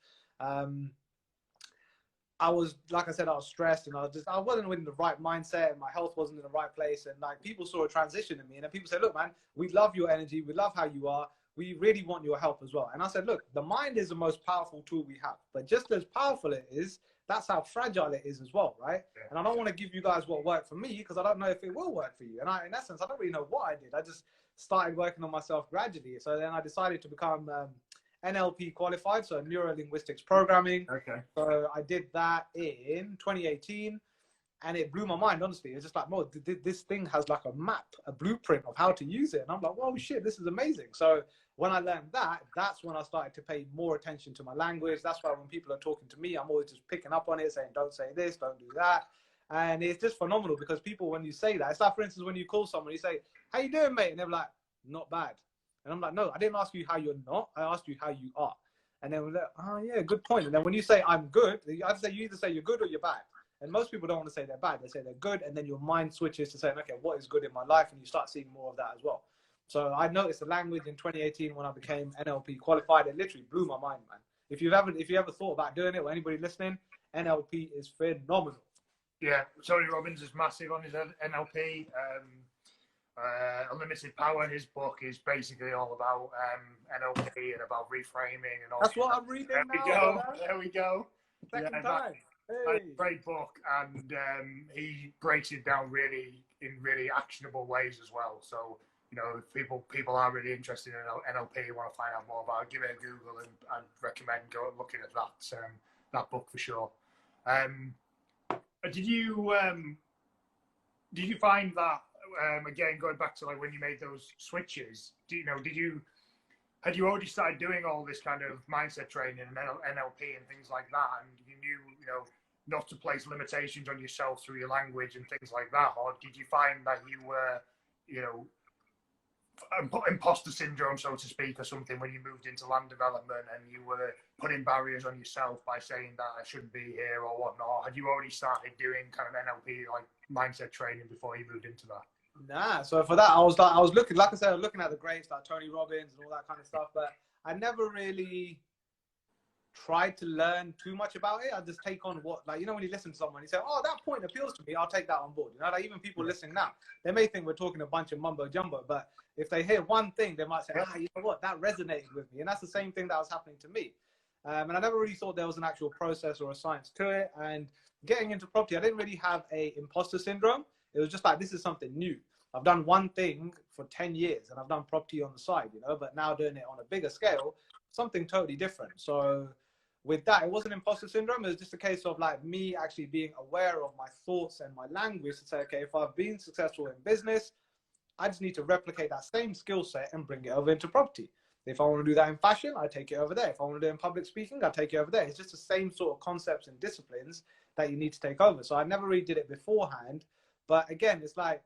I was, like I said, I was stressed, and I wasn't in the right mindset, and my health wasn't in the right place. And like, people saw a transition in me, and then people said, look, man, we love your energy. We love how you are. We really want your help as well. And I said, look, the mind is the most powerful tool we have, but just as powerful it is, that's how fragile it is as well, right? Yeah. And I don't want to give you guys what worked for me, because I don't know if it will work for you. And in essence, I don't really know what I did. I just started working on myself gradually. So then I decided to become NLP qualified, so Neurolinguistics Programming. Okay. So I did that in 2018, and it blew my mind, honestly. It's just like, no, this thing has like a map, a blueprint of how to use it. And I'm like, whoa, shit, this is amazing. So when I learned that, that's when I started to pay more attention to my language. That's why when people are talking to me, I'm always just picking up on it, saying, don't say this, don't do that. And it's just phenomenal, because people, when you say that, it's like, for instance, when you call someone, you say, how you doing, mate? And they're like, not bad. And I'm like, no, I didn't ask you how you're not. I asked you how you are. And then we're like, oh, yeah, good point. And then when you say I'm good, you either say you're good or you're bad. And most people don't want to say they're bad. They say they're good. And then your mind switches to saying, okay, what is good in my life? And you start seeing more of that as well. So I noticed the language in 2018 when I became NLP qualified. It literally blew my mind, man. If you ever thought about doing it, or anybody listening, NLP is phenomenal. Yeah, Tony Robbins is massive on his NLP. Unlimited Power, his book is basically all about NLP and about reframing and all. That's what I'm reading now. There we go. Second time. Hey. Great book, and he breaks it down in really actionable ways as well. So, if people are really interested in NLP, want to find out more about it, give it a Google, and I'd recommend looking at that book for sure. Did you find that, again, going back to like when you made those switches, had you already started doing all this kind of mindset training and NLP and things like that, and you knew, not to place limitations on yourself through your language and things like that? Or did you find that you were, imposter syndrome, so to speak, or something, when you moved into land development and you were putting barriers on yourself by saying that I shouldn't be here or whatnot? Had you already started doing kind of NLP, like mindset training, before you moved into that? Nah, so for that, I was looking, like I said, I was looking at the greats like Tony Robbins and all that kind of stuff, but I never really tried to learn too much about it. I just take on what, like, when you listen to someone, you say, oh, that point appeals to me, I'll take that on board. Like even people listening now, they may think we're talking a bunch of mumbo jumbo, but if they hear one thing, they might say, you know what, that resonated with me. And that's the same thing that was happening to me. And I never really thought there was an actual process or a science to it. And getting into property, I didn't really have a imposter syndrome. It was just like, this is something new. I've done one thing for 10 years and I've done property on the side, but now doing it on a bigger scale, something totally different. So with that, it wasn't imposter syndrome. It was just a case of like me actually being aware of my thoughts and my language to say, okay, if I've been successful in business, I just need to replicate that same skill set and bring it over into property. If I want to do that in fashion, I take it over there. If I want to do it in public speaking, I take it over there. It's just the same sort of concepts and disciplines that you need to take over. So I never really did it beforehand. But again, it's like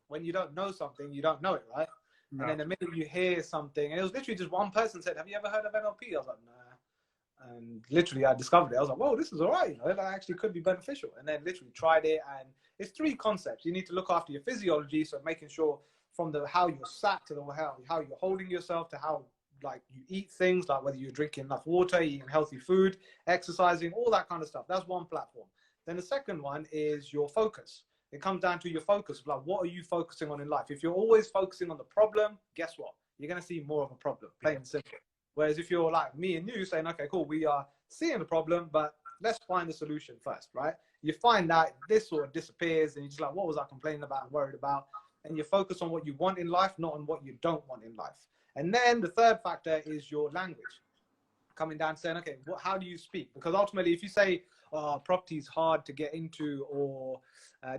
when you don't know something, you don't know it, right? No. And then the minute you hear something, and it was literally just one person said, "Have you ever heard of NLP?" I was like, "Nah." And literally, I discovered it. I was like, "Whoa, this is all right. You know, that actually could be beneficial." And then literally tried it, and it's 3 concepts. You need to look after your physiology, so making sure from the how you're sat to the how you're holding yourself to how like you eat things, like whether you're drinking enough water, eating healthy food, exercising, all that kind of stuff. That's one platform. Then the second one is your focus. It comes down to your focus. Like, what are you focusing on in life? If you're always focusing on the problem, guess what? You're going to see more of a problem, plain and simple. Whereas if you're like me and you saying, okay, cool, we are seeing the problem, but let's find the solution first, right? You find that this sort of disappears and you're just like, what was I complaining about and worried about? And you focus on what you want in life, not on what you don't want in life. And then the third factor is your language. Coming down saying, okay, how do you speak? Because ultimately, if you say, oh, property is hard to get into, or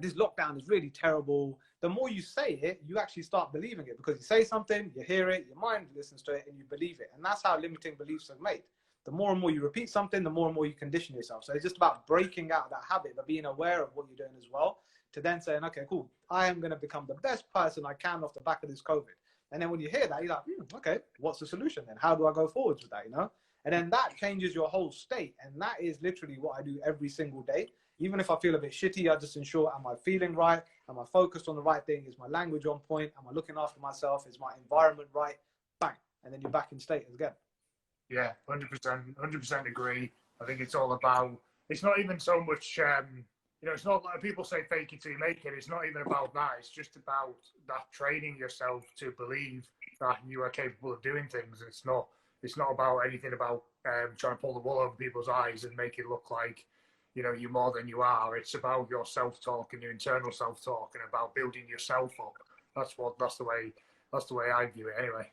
this lockdown is really terrible, the more you say it, you actually start believing it, because you say something, you hear it, your mind listens to it, and you believe it. And that's how limiting beliefs are made. The more and more you repeat something, the more and more you condition yourself. So it's just about breaking out that habit, but being aware of what you're doing as well, to then saying, okay, cool, I am going to become the best person I can off the back of this COVID. And then when you hear that, you're like, okay, what's the solution then? How do I go forwards with that, you know? And then that changes your whole state. And that is literally what I do every single day. Even if I feel a bit shitty, I just ensure, am I feeling right? Am I focused on the right thing? Is my language on point? Am I looking after myself? Is my environment right? Bang. And then you're back in state again. Yeah, 100% agree. I think it's all about, it's not even so much, it's not like people say fake it till you make it. It's not even about that. It's just about that training yourself to believe that you are capable of doing things. It's not about anything about trying to pull the wool over people's eyes and make it look like, you're more than you are. It's about your self-talk and your internal self-talk, and about building yourself up. That's the way I view it anyway.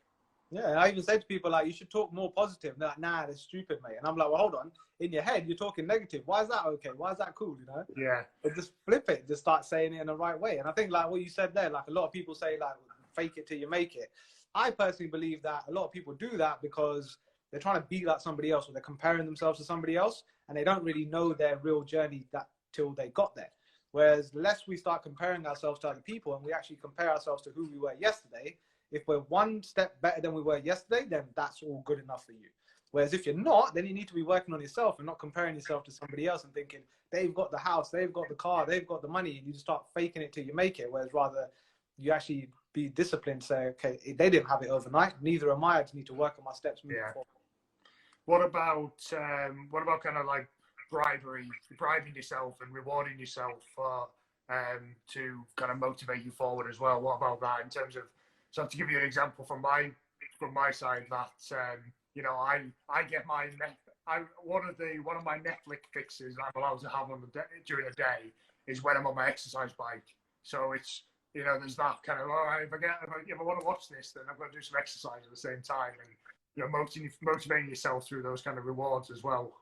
Yeah, I even said to people, like, you should talk more positive. They're like, nah, that's stupid, mate. And I'm like, well, hold on. In your head, you're talking negative. Why is that okay? Why is that cool, Yeah. But just flip it. Just start saying it in the right way. And I think, like, what you said there, like, a lot of people say, like, fake it till you make it. I personally believe that a lot of people do that because they're trying to be like somebody else, or they're comparing themselves to somebody else, and they don't really know their real journey till they got there. Whereas the less we start comparing ourselves to other people, and we actually compare ourselves to who we were yesterday, if we're one step better than we were yesterday, then that's all good enough for you. Whereas if you're not, then you need to be working on yourself and not comparing yourself to somebody else and thinking they've got the house, they've got the car, they've got the money, and you just start faking it till you make it. Whereas rather you actually be disciplined, say, okay, they didn't have it overnight, neither am I. I just need to work on my steps moving forward. What about kind of like bribing yourself and rewarding yourself for to kind of motivate you forward as well? What about that in terms of, so to give you an example from my side, that I get one of my Netflix fixes I'm allowed to have during the day is when I'm on my exercise bike. So it's, there's that kind of, all right, if I want to watch this, then I've got to do some exercise at the same time, and motivating yourself through those kind of rewards as well.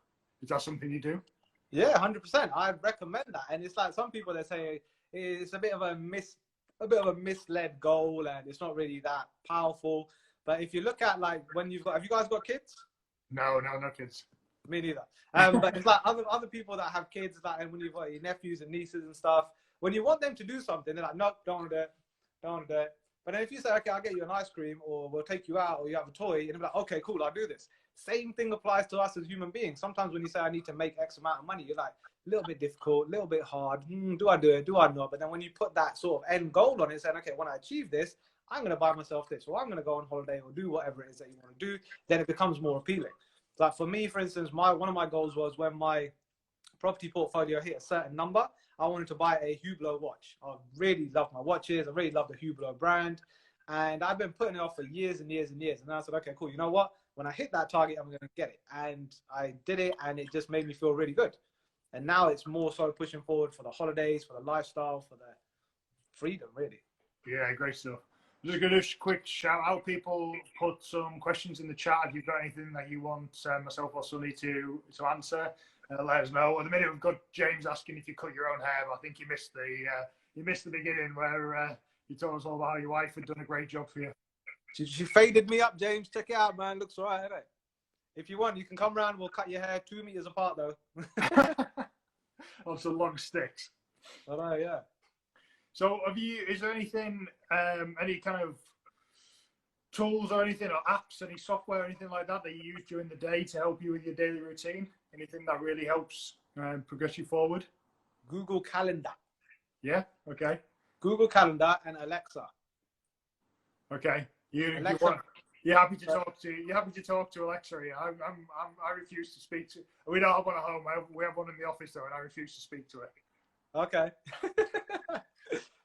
Is that something you do? Yeah, 100%. I recommend that. And it's like some people, they say it's a bit of a misled goal, and it's not really that powerful. But if you look at, like, when have you guys got kids? No kids. Me neither. But it's like other people that have kids, like, and when you've got your nephews and nieces and stuff, when you want them to do something, they're like, no, don't want to do it. But then if you say, okay, I'll get you an ice cream, or we'll take you out, or you have a toy, and they're like, okay, cool, I'll do this. Same thing applies to us as human beings. Sometimes when you say, I need to make X amount of money, you're like, a little bit difficult, a little bit hard. Do I do it? Do I not? But then when you put that sort of end goal on it, saying, okay, when I achieve this, I'm going to buy myself this, or I'm going to go on holiday, or do whatever it is that you want to do, then it becomes more appealing. Like for me, for instance, one of my goals was, when my property portfolio hit a certain number, I wanted to buy a Hublot watch. I really love my watches. I really love the Hublot brand. And I've been putting it off for years and years and years. And I said, okay, cool. You know what? When I hit that target, I'm going to get it. And I did it, and it just made me feel really good. And now it's more so pushing forward for the holidays, for the lifestyle, for the freedom, really. Yeah, great stuff. I'm just going to quick shout out. People put some questions in the chat. If you've got anything that you want myself or Sunny to answer, let us know. At the minute, we've got James asking if you cut your own hair. But I think you missed the beginning where you told us all about how your wife had done a great job for you. She faded me up, James. Check it out, man. Looks all right, isn't it? If you want, you can come round. We'll cut your hair 2 meters apart, though. On some long sticks. I know, yeah. So, is there anything, any kind of tools or anything, or apps, any software, anything like that that you use during the day to help you with your daily routine? Anything that really helps progress you forward? Google Calendar. Yeah. Okay. Google Calendar and Alexa. Okay. Alexa. You're happy to talk to. You're happy to talk to Alexa. Yeah. I refuse to speak to. We don't have one at home. We have one in the office though, and I refuse to speak to it. Okay.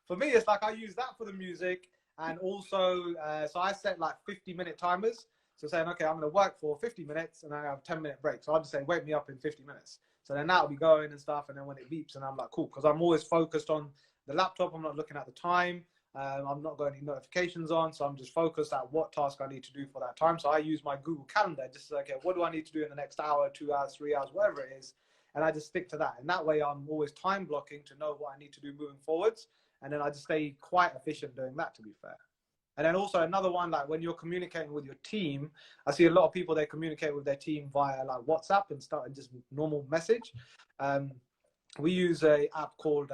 For me, it's like I use that for the music, and also, so I set like 50-minute timers. So saying, okay, I'm going to work for 50 minutes, and I have a 10-minute break. So I'll just say, wake me up in 50 minutes. So then that'll be going and stuff, and then when it beeps, and I'm like, cool, because I'm always focused on the laptop. I'm not looking at the time. I'm not got any notifications on, so I'm just focused at what task I need to do for that time. So I use my Google Calendar just to say, okay, what do I need to do in the next hour, 2 hours, 3 hours, whatever it is, and I just stick to that. And that way I'm always time blocking to know what I need to do moving forwards, and then I just stay quite efficient doing that, to be fair. And then also another one, like when you're communicating with your team, I see a lot of people, they communicate with their team via like WhatsApp and stuff, and just normal message. We use a app called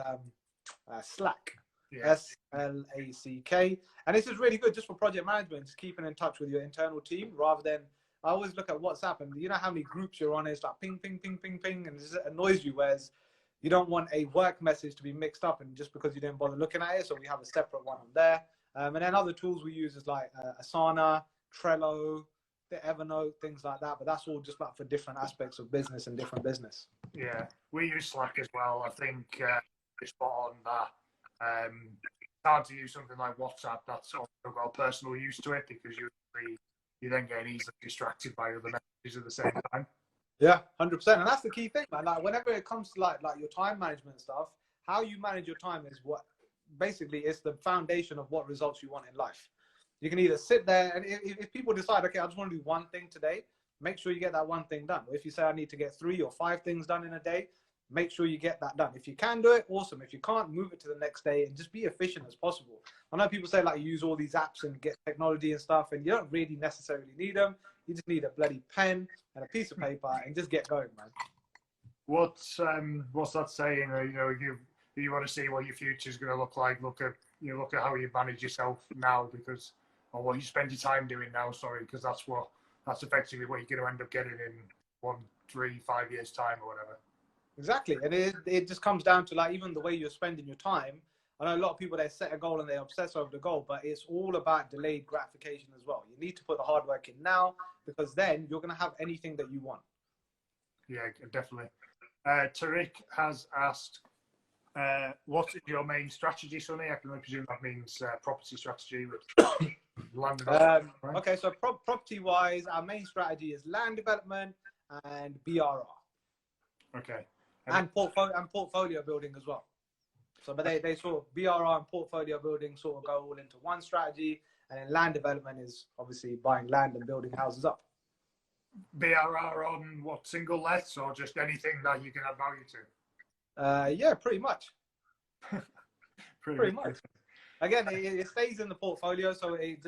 Slack. Yeah. SLACK, and this is really good just for project management, just keeping in touch with your internal team, rather than, I always look at WhatsApp and you know how many groups you're on, it's like ping ping ping ping ping, and it just annoys you, whereas you don't want a work message to be mixed up, and just because you didn't bother looking at it, so we have a separate one on there. And then other tools we use is like Asana, Trello, the Evernote, things like that, but that's all just like for different aspects of business and different business. Yeah, we use Slack as well. I think it's spot on that. It's hard to use something like WhatsApp that's also got a personal use to it, because you then get easily distracted by other messages at the same time. Yeah, 100%. And that's the key thing, man. Like whenever it comes to like your time management stuff, how you manage your time is what basically is the foundation of what results you want in life. You can either sit there, and if people decide, okay, I just want to do one thing today, make sure you get that one thing done. If you say I need to get 3 or 5 things done in a day, make sure you get that done. If you can do it, awesome. If you can't, move it to the next day and just be efficient as possible. I know people say like you use all these apps and get technology and stuff, and you don't really necessarily need them. You just need a bloody pen and a piece of paper and just get going, man. What's that saying? You know, you want to see what your future is going to look like. Look at how you manage yourself now, or what you spend your time doing now. Sorry, because that's effectively what you're going to end up getting in 1, 3, 5 years time or whatever. Exactly. And it just comes down to like even the way you're spending your time. I know a lot of people, they set a goal and they obsess over the goal, but it's all about delayed gratification as well. You need to put the hard work in now, because then you're going to have anything that you want. Yeah, definitely. Tariq has asked, what is your main strategy, Sunny? I can only presume that means property strategy. Right? Okay, so property-wise, our main strategy is land development and BRR. Okay. And portfolio building as well. So, but they sort of, BRR and portfolio building sort of go all into one strategy, and then land development is obviously buying land and building houses up. BRR on what, single lets, or just anything that you can add value to? Yeah, pretty much. pretty much. Again, it stays in the portfolio, so it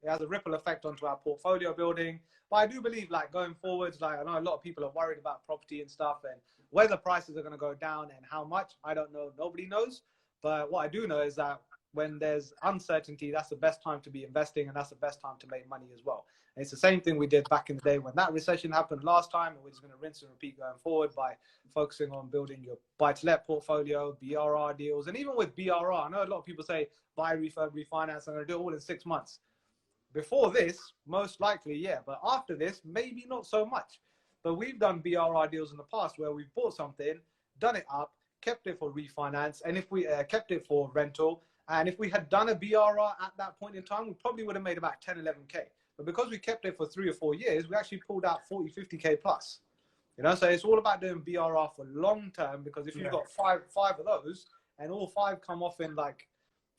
has a ripple effect onto our portfolio building. But I do believe, like going forwards, like I know a lot of people are worried about property and stuff, and whether prices are going to go down and how much, I don't know. Nobody knows. But what I do know is that when there's uncertainty, that's the best time to be investing, and that's the best time to make money as well. And it's the same thing we did back in the day when that recession happened last time, and we're just going to rinse and repeat going forward by focusing on building your buy-to-let portfolio, BRR deals. And even with BRR, I know a lot of people say buy, refurb, refinance, I'm going to do it all in 6 months. Before this, most likely, yeah. But after this, maybe not so much. But we've done BRR deals in the past where we've bought something, done it up, kept it for refinance, and if we kept it for rental, and if we had done a BRR at that point in time, we probably would have made about 10, 11K. But because we kept it for 3 or 4 years, we actually pulled out 40, 50K plus. You know, so it's all about doing BRR for long term, because if you've got five of those and all 5 come off in like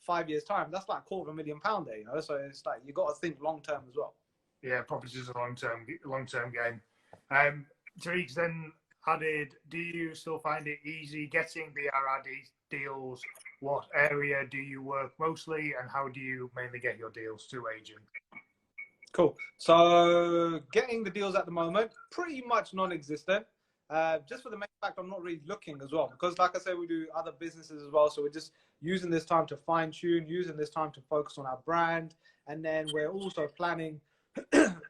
5 years time, that's like £250,000 there, you know. So it's like you got to think long term as well. Yeah, property is a long term game. Tariq's then added, do you still find it easy getting BRR deals? What area do you work mostly, and how do you mainly get your deals to agent? Cool. So getting the deals at the moment, pretty much non-existent. Just for the main fact, I'm not really looking as well, because like I said, we do other businesses as well. So we're just using this time to fine tune, using this time to focus on our brand And then we're also planning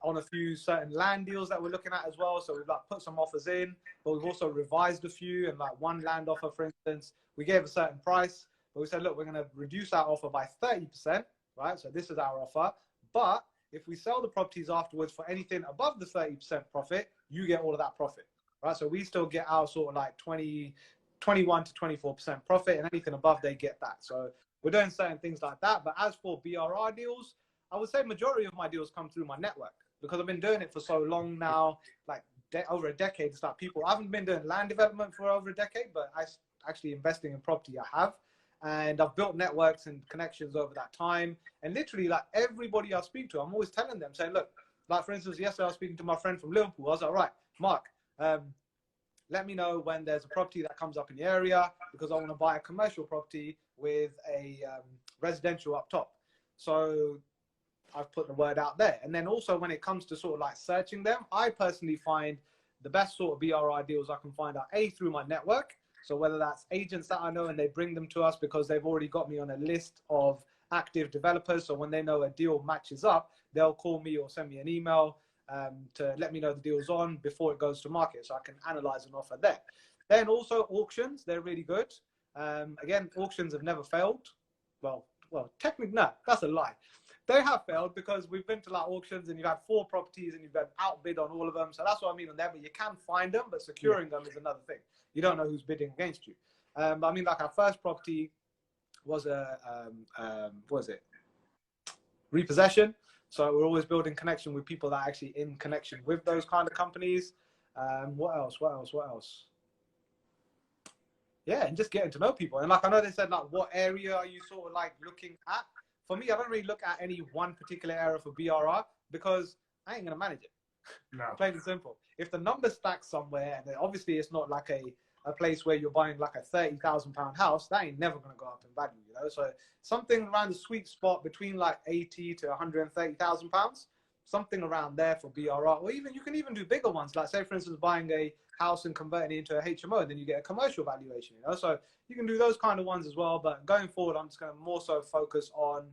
on a few certain land deals that we're looking at as well. So we've like put some offers in, but we've also revised a few. And like one land offer, for instance, we gave a certain price, but we said, look, we're going to reduce our offer by 30%, right? So this is our offer. But if we sell the properties afterwards for anything above the 30% profit, you get all of that profit, right? So we still get our sort of like 21 to 24% profit, and anything above, they get that. So we're doing certain things like that. But as for BRR deals, I would say majority of my deals come through my network, because I've been doing it for so long now, like over a decade. It's like people, I haven't been doing land development for over a decade, but I actually investing in property I have. And I've built networks and connections over that time. And literally, like everybody I speak to, I'm always telling them, saying, look, like for instance, yesterday I was speaking to my friend from Liverpool. I was like, right, Mark, let me know when there's a property that comes up in the area, because I want to buy a commercial property with a residential up top. So I've put the word out there. And then also when it comes to sort of like searching them, I personally find the best sort of BRI deals I can find out through my network. So whether that's agents that I know and they bring them to us because they've already got me on a list of active developers. So when they know a deal matches up, they'll call me or send me an email to let me know the deal's on before it goes to market, so I can analyze an offer there. Then also auctions, they're really good. Again, auctions have never failed. Well, technically, no, that's a lie. They have failed because we've been to like auctions and you've had 4 properties and you've been outbid on all of them. So that's what I mean on there, but you can find them, but securing them is another thing. You don't know who's bidding against you. But I mean, like our first property was a, what was it? Repossession. So we're always building connection with people that are actually in connection with those kind of companies. What else? Yeah, and just getting to know people. And like, I know they said, like, what area are you sort of like looking at? For me, I don't really look at any one particular area for BRR because I ain't going to manage it. No. Plain and simple. If the number stacks somewhere, and obviously it's not like a place where you're buying like a £30,000 house, that ain't never going to go up in value, you know? So something around the sweet spot between like 80 to 130,000 pounds, something around there for BRR. Or even, you can even do bigger ones. Like say, for instance, buying a house and converting it into a HMO, then you get a commercial valuation, you know? So you can do those kind of ones as well. But going forward, I'm just going to more so focus on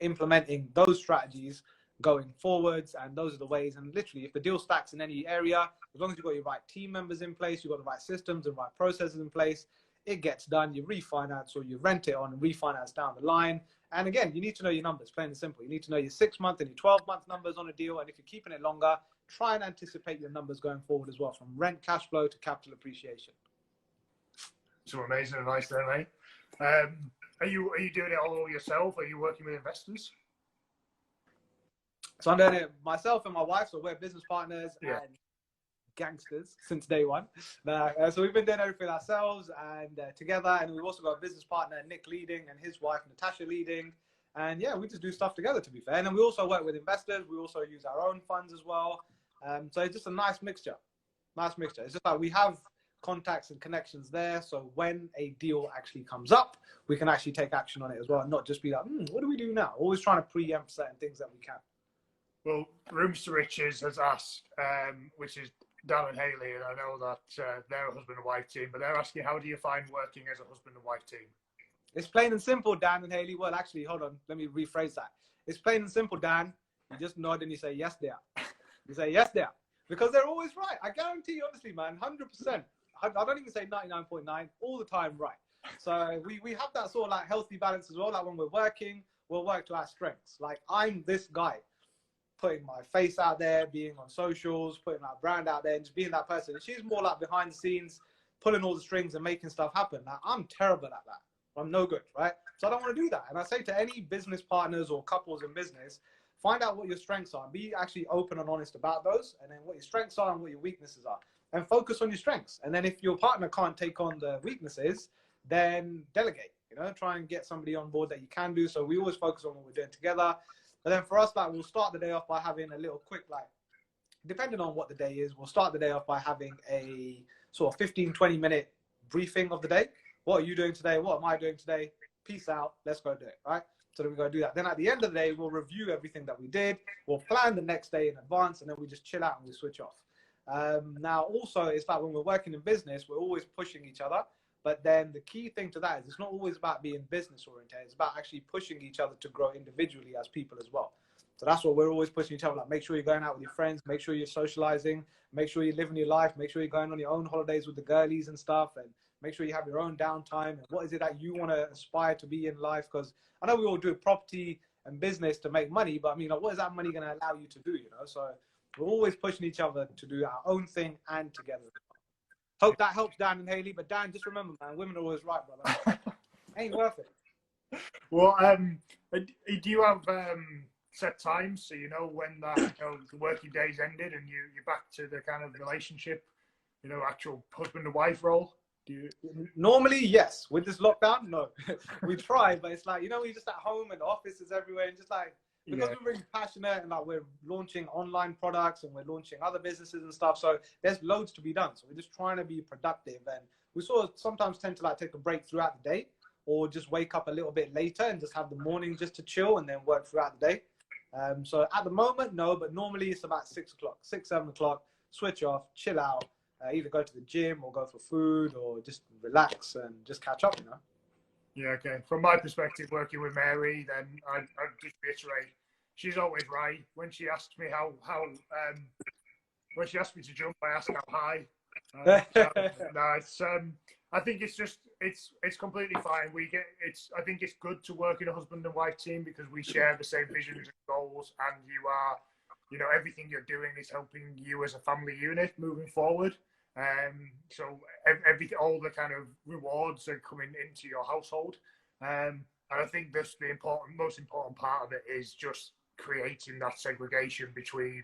implementing those strategies going forwards, and those are the ways. And literally, if the deal stacks in any area, as long as you've got your right team members in place, you've got the right systems and right processes in place, it gets done. You refinance or you rent it on and refinance down the line. And again, you need to know your numbers, plain and simple. You need to know your 6-month and your 12-month numbers on a deal. And if you're keeping it longer, try and anticipate your numbers going forward as well, from rent cash flow to capital appreciation. Some amazing advice there, mate. Are you doing it all yourself? Are you working with investors? So I'm doing it myself and my wife. So we're business partners and gangsters since day one. So we've been doing everything ourselves and together. And we've also got a business partner, Nick, leading, and his wife, Natasha, leading. And yeah, we just do stuff together, to be fair. And then we also work with investors. We also use our own funds as well. So it's just a nice mixture. Nice mixture. It's just like we have contacts and connections there. So when a deal actually comes up, we can actually take action on it as well, and not just be like, what do we do now? Always trying to preempt certain things that we can. Well, Rooms to Riches has asked, which is Dan and Haley, and I know that they're a husband and wife team, but they're asking, how do you find working as a husband and wife team? It's plain and simple, Dan and Haley. Well, actually, hold on. Let me rephrase that. It's plain and simple, Dan. You just nod and you say, yes, there. You say, yes, there. Because they're always right. I guarantee you, honestly, man, 100%. I don't even say 99.9, all the time right. So we have that sort of like healthy balance as well. Like when we're working, we'll work to our strengths. Like I'm this guy, putting my face out there, being on socials, putting my brand out there, and just being that person. And she's more like behind the scenes, pulling all the strings and making stuff happen. Now, I'm terrible at that. I'm no good, right? So I don't want to do that. And I say to any business partners or couples in business, find out what your strengths are. Be actually open and honest about those, and then what your strengths are and what your weaknesses are. And focus on your strengths. And then if your partner can't take on the weaknesses, then delegate. You know, try and get somebody on board that you can do. So we always focus on what we're doing together. But then for us, like, we'll start the day off by having a little quick, like, depending on what the day is, we'll start the day off by having a sort of 15, 20-minute briefing of the day. What are you doing today? What am I doing today? Peace out. Let's go do it, right? So then we go do that. Then at the end of the day, we'll review everything that we did. We'll plan the next day in advance, and then we just chill out and we switch off. Now, also, it's like when we're working in business, we're always pushing each other. But then the key thing to that is it's not always about being business oriented. It's about actually pushing each other to grow individually as people as well. So that's what we're always pushing each other. Like, make sure you're going out with your friends, make sure you're socializing, make sure you're living your life, make sure you're going on your own holidays with the girlies and stuff, and make sure you have your own downtime. And what is it that you want to aspire to be in life? Because I know we all do property and business to make money, but I mean, like, what is that money going to allow you to do? You know, so we're always pushing each other to do our own thing and together. Hope that helps Dan and Haley. But Dan, just remember, man, women are always right, brother. Ain't worth it. Well, do you have set times so you know when that, you know, the working day's ended and you're back to the kind of relationship, you know, actual husband and wife role? Do you? Normally, yes. With this lockdown, no. We try, but it's like, you know, we're just at home and the office is everywhere, and just like, because we're really passionate and like we're launching online products and we're launching other businesses and stuff, so there's loads to be done. So we're just trying to be productive, and we sort of sometimes tend to like take a break throughout the day, or just wake up a little bit later and just have the morning just to chill and then work throughout the day. So at the moment, no, but normally it's about 6 o'clock, 6, 7 o'clock, switch off, chill out, either go to the gym or go for food or just relax and just catch up, you know? Yeah, okay. From my perspective, working with Mary, then I'd just reiterate, she's always right. When she asks me when she asks me to jump, I ask how high. No, it's I think it's just it's completely fine. I think it's good to work in a husband and wife team because we share the same visions and goals, and you know, everything you're doing is helping you as a family unit moving forward. So all the kind of rewards are coming into your household, and I think that's the most important part of it is just creating that segregation between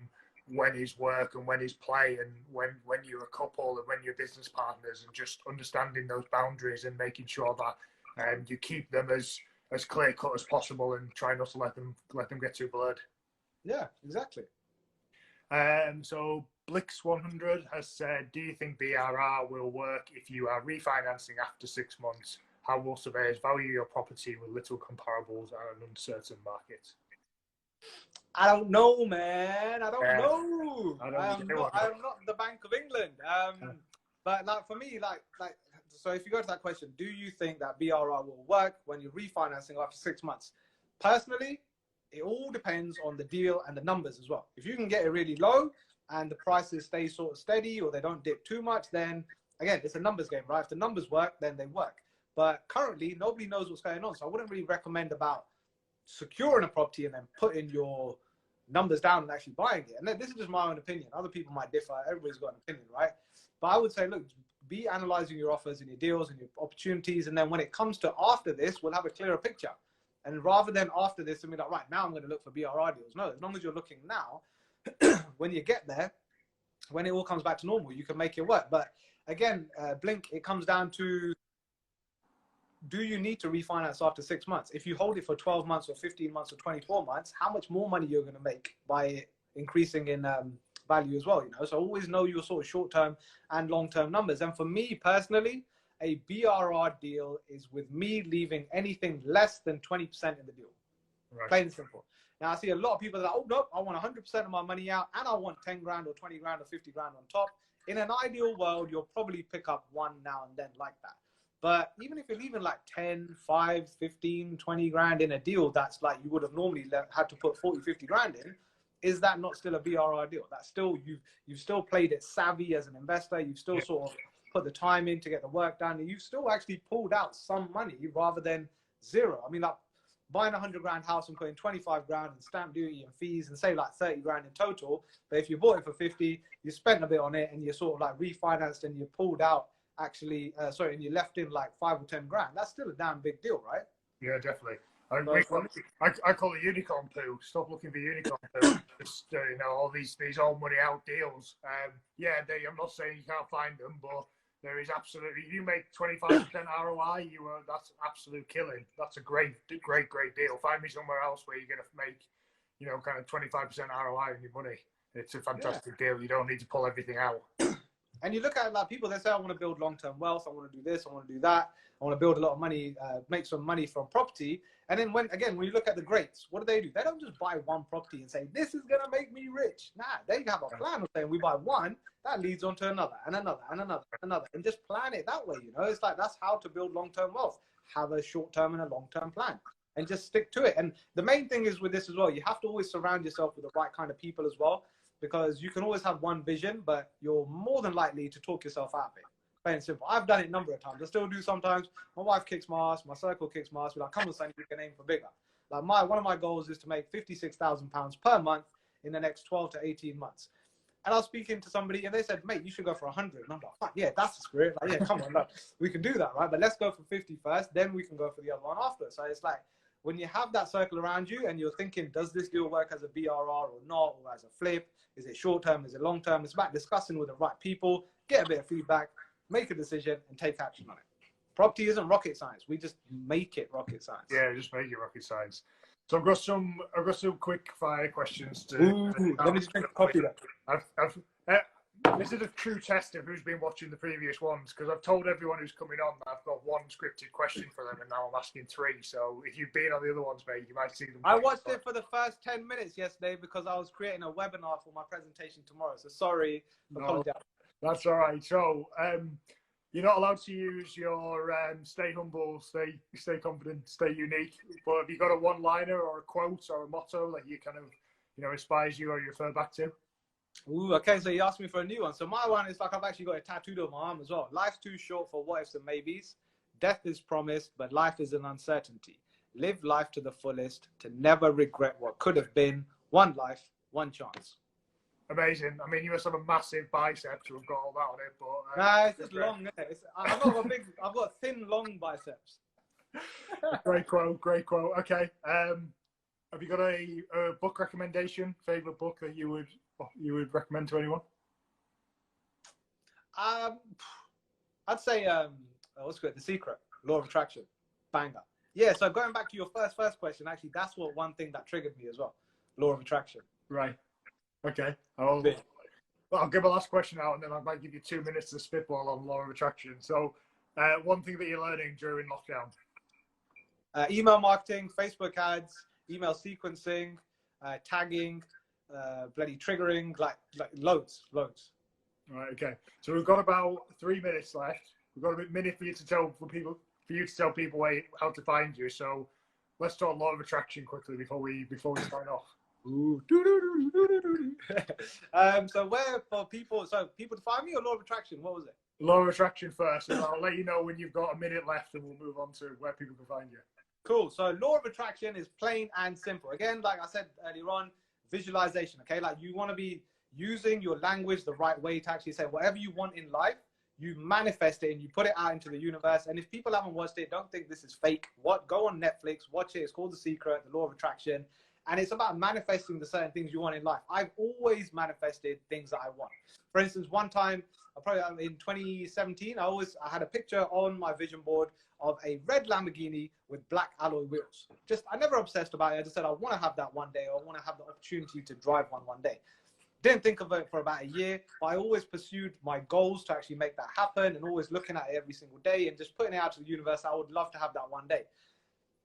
when is work and when is play, and when you're a couple and when you're business partners, and just understanding those boundaries and making sure that you keep them as clear cut as possible and try not to let them get too blurred. Yeah, exactly. So Blix100 has said, do you think BRR will work if you are refinancing after 6 months? How will surveyors value your property with little comparables and an uncertain market? I don't know, man. I don't know. I am not the Bank of England. But like for me, like so if you go to that question, do you think that BRR will work when you're refinancing after 6 months? Personally, it all depends on the deal and the numbers as well. If you can get it really low and the prices stay sort of steady or they don't dip too much, then again, it's a numbers game, right? If the numbers work, then they work. But currently, nobody knows what's going on. So I wouldn't really recommend about securing a property and then putting your numbers down and actually buying it. And then, this is just my own opinion. Other people might differ. Everybody's got an opinion, right? But I would say, look, be analyzing your offers and your deals and your opportunities. And then when it comes to after this, we'll have a clearer picture. And rather than after this, I mean, like, right now I'm going to look for BRR deals. No, as long as you're looking now, when you get there, when it all comes back to normal, you can make it work. But again, Blink, it comes down to, do you need to refinance after 6 months? If you hold it for 12 months or 15 months or 24 months, how much more money you're going to make by increasing in value as well, you know? So always know your sort of short-term and long-term numbers. And for me personally, a BRR deal is with me leaving anything less than 20% in the deal. Right. Plain and simple. Now, I see a lot of people that are like, oh, nope, I want 100% of my money out and I want 10 grand or 20 grand or 50 grand on top. In an ideal world, you'll probably pick up one now and then like that. But even if you're leaving like 10, 5, 15, 20 grand in a deal that's like you would have normally had to put 40, 50 grand in, is that not still a BRR deal? That's still, you've still played it savvy as an investor. You've still sort of put the time in to get the work done. And you've still actually pulled out some money rather than zero. I mean, like buying a 100 grand house and putting 25 grand in stamp duty and fees and say like 30 grand in total. But if you bought it for 50, you spent a bit on it and you sort of like refinanced and you pulled out actually, and you left in like 5 or 10 grand. That's still a damn big deal, right? Yeah, definitely. I call it unicorn poo. Stop looking for unicorn poo. Just, you know, all these all money out deals. I'm not saying you can't find them, but there is absolutely, you make 25% ROI, that's absolute killing. That's a great deal. Find me somewhere else where you're going to make, you know, kind of 25% ROI on your money. It's a fantastic deal. You don't need to pull everything out. And you look at like people, they say, I want to build long-term wealth. I want to do this. I want to do that. I want to build a lot of money, make some money from property. And then when you look at the greats, what do? They don't just buy one property and say, this is going to make me rich. Nah, they have a plan of saying, we buy one, that leads on to another and another and another and another. And just plan it that way, you know? It's like, that's how to build long-term wealth. Have a short-term and a long-term plan and just stick to it. And the main thing is with this as well, you have to always surround yourself with the right kind of people as well, because you can always have one vision, but you're more than likely to talk yourself out of it. Plain and simple. I've done it a number of times. I still do sometimes. My wife kicks my ass. My circle kicks my ass. We're like, come on, Sonny, you can aim for bigger. Like one of my goals is to make £56,000 per month in the next 12 to 18 months. And I was speaking to somebody and they said, mate, you should go for 100. And I'm like, fuck yeah, that's the spirit. Like, yeah, come on, look, we can do that, right? But let's go for 50 first, then we can go for the other one after. So it's like, when you have that circle around you and you're thinking, does this deal work as a BRR or not, or as a flip? Is it short term? Is it long term? It's about discussing with the right people, get a bit of feedback, make a decision, and take action on it. Property isn't rocket science. We just make it rocket science. Yeah, just make it rocket science. So I've got some quick fire questions to. Let me just drink a coffee then. This is a true test of who's been watching the previous ones, because I've told everyone who's coming on that I've got one scripted question for them, and now I'm asking three. So if you've been on the other ones, mate, you might see them. I watched it for the first 10 minutes yesterday because I was creating a webinar for my presentation tomorrow. So sorry. No, that's all right. So you're not allowed to use your stay humble, stay confident, stay unique. But have you got a one-liner or a quote or a motto that you kind of, inspires you or you refer back to? Ooh, okay, so you asked me for a new one. So my one is like, I've actually got it tattooed on my arm as well. Life's too short for what ifs and maybes. Death is promised, but life is an uncertainty. Live life to the fullest, to never regret what could have been. One life, one chance. Amazing. I mean, you must have a massive bicep to have got all that on it, but nah, it's just long. I've got thin, long biceps. Great quote. Okay. Have you got a book recommendation? Favorite book that you would recommend to anyone? I'd say what's good? The Secret, Law of Attraction, banger. Yeah. So going back to your first question, actually, that's one thing that triggered me as well. Law of Attraction. Right. Okay. I'll give a last question out, and then I might give you 2 minutes to spitball on Law of Attraction. So, one thing that you're learning during lockdown? Email marketing, Facebook ads, email sequencing, tagging, bloody triggering, like loads. Right. Okay. So we've got about 3 minutes left. We've got a minute for you to tell people how to find you. So let's talk Law of Attraction quickly before we sign off. So where for people? So people to find me or Law of Attraction? What was it? Law of Attraction first, and I'll let you know when you've got a minute left, and we'll move on to where people can find you. Cool. So Law of Attraction is plain and simple. Again, like I said earlier on, visualization. Okay, like you want to be using your language the right way to actually say whatever you want in life. You manifest it and you put it out into the universe. And if people haven't watched it, don't think this is fake. Go on Netflix, watch it. It's called The Secret, The Law of Attraction. And it's about manifesting the certain things you want in life. I've always manifested things that I want. For instance, one time, probably in 2017, I had a picture on my vision board of a red Lamborghini with black alloy wheels. I never obsessed about it. I just said, I want to have that one day, or I want to have the opportunity to drive one day. Didn't think of it for about a year, but I always pursued my goals to actually make that happen, and always looking at it every single day and just putting it out to the universe. I would love to have that one day.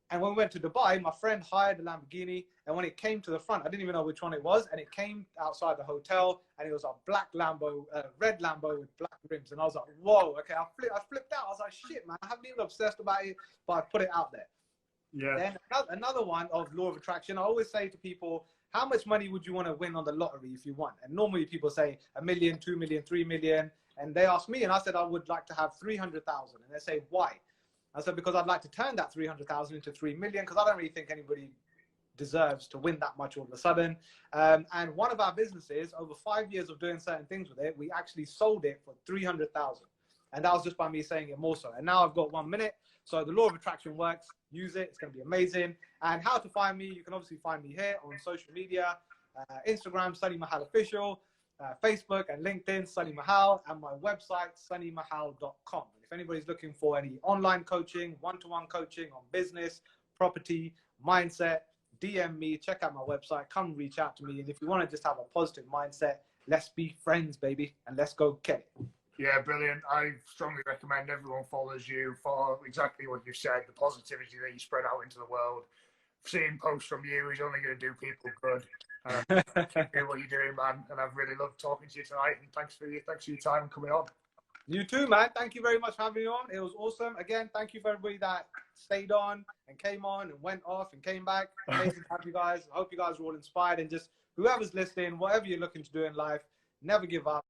And when we went to Dubai, my friend hired a Lamborghini, and when it came to the front, I didn't even know which one it was, and it came outside the hotel, and it was a black Lambo, red Lambo with black rims, and I was like, whoa, okay, I flipped out. I was like, shit, man, I haven't even obsessed about it, but I put it out there. Yeah. Then another one of Law of Attraction, I always say to people, how much money would you want to win on the lottery if you won? And normally people say 1 million, 2 million, 3 million, and they ask me, and I said I would like to have 300,000, and they say, why? I said, because I'd like to turn that 300,000 into 3 million, because I don't really think anybody deserves to win that much all of a sudden. And one of our businesses, over 5 years of doing certain things with it, we actually sold it for 300,000. And that was just by me saying it more so. And now I've got 1 minute. So the Law of Attraction works. Use it. It's going to be amazing. And how to find me, you can obviously find me here on social media, Instagram, Sunny Mahal Official, Facebook and LinkedIn, Sunny Mahal, and my website, sunnymahal.com. If anybody's looking for any online coaching, one-to-one coaching on business, property, mindset, DM me, check out my website, come reach out to me. And if you want to just have a positive mindset, let's be friends, baby, and let's go get it. Yeah, brilliant. I strongly recommend everyone follows you for exactly what you said, the positivity that you spread out into the world. Seeing posts from you is only going to do people good. Keep doing what you're doing, man. And I've really loved talking to you tonight. And thanks for your time coming on. You too, man. Thank you very much for having me on. It was awesome. Again, thank you for everybody that stayed on and came on and went off and came back. Amazing to have you guys. I hope you guys were all inspired, and just whoever's listening, whatever you're looking to do in life, never give up.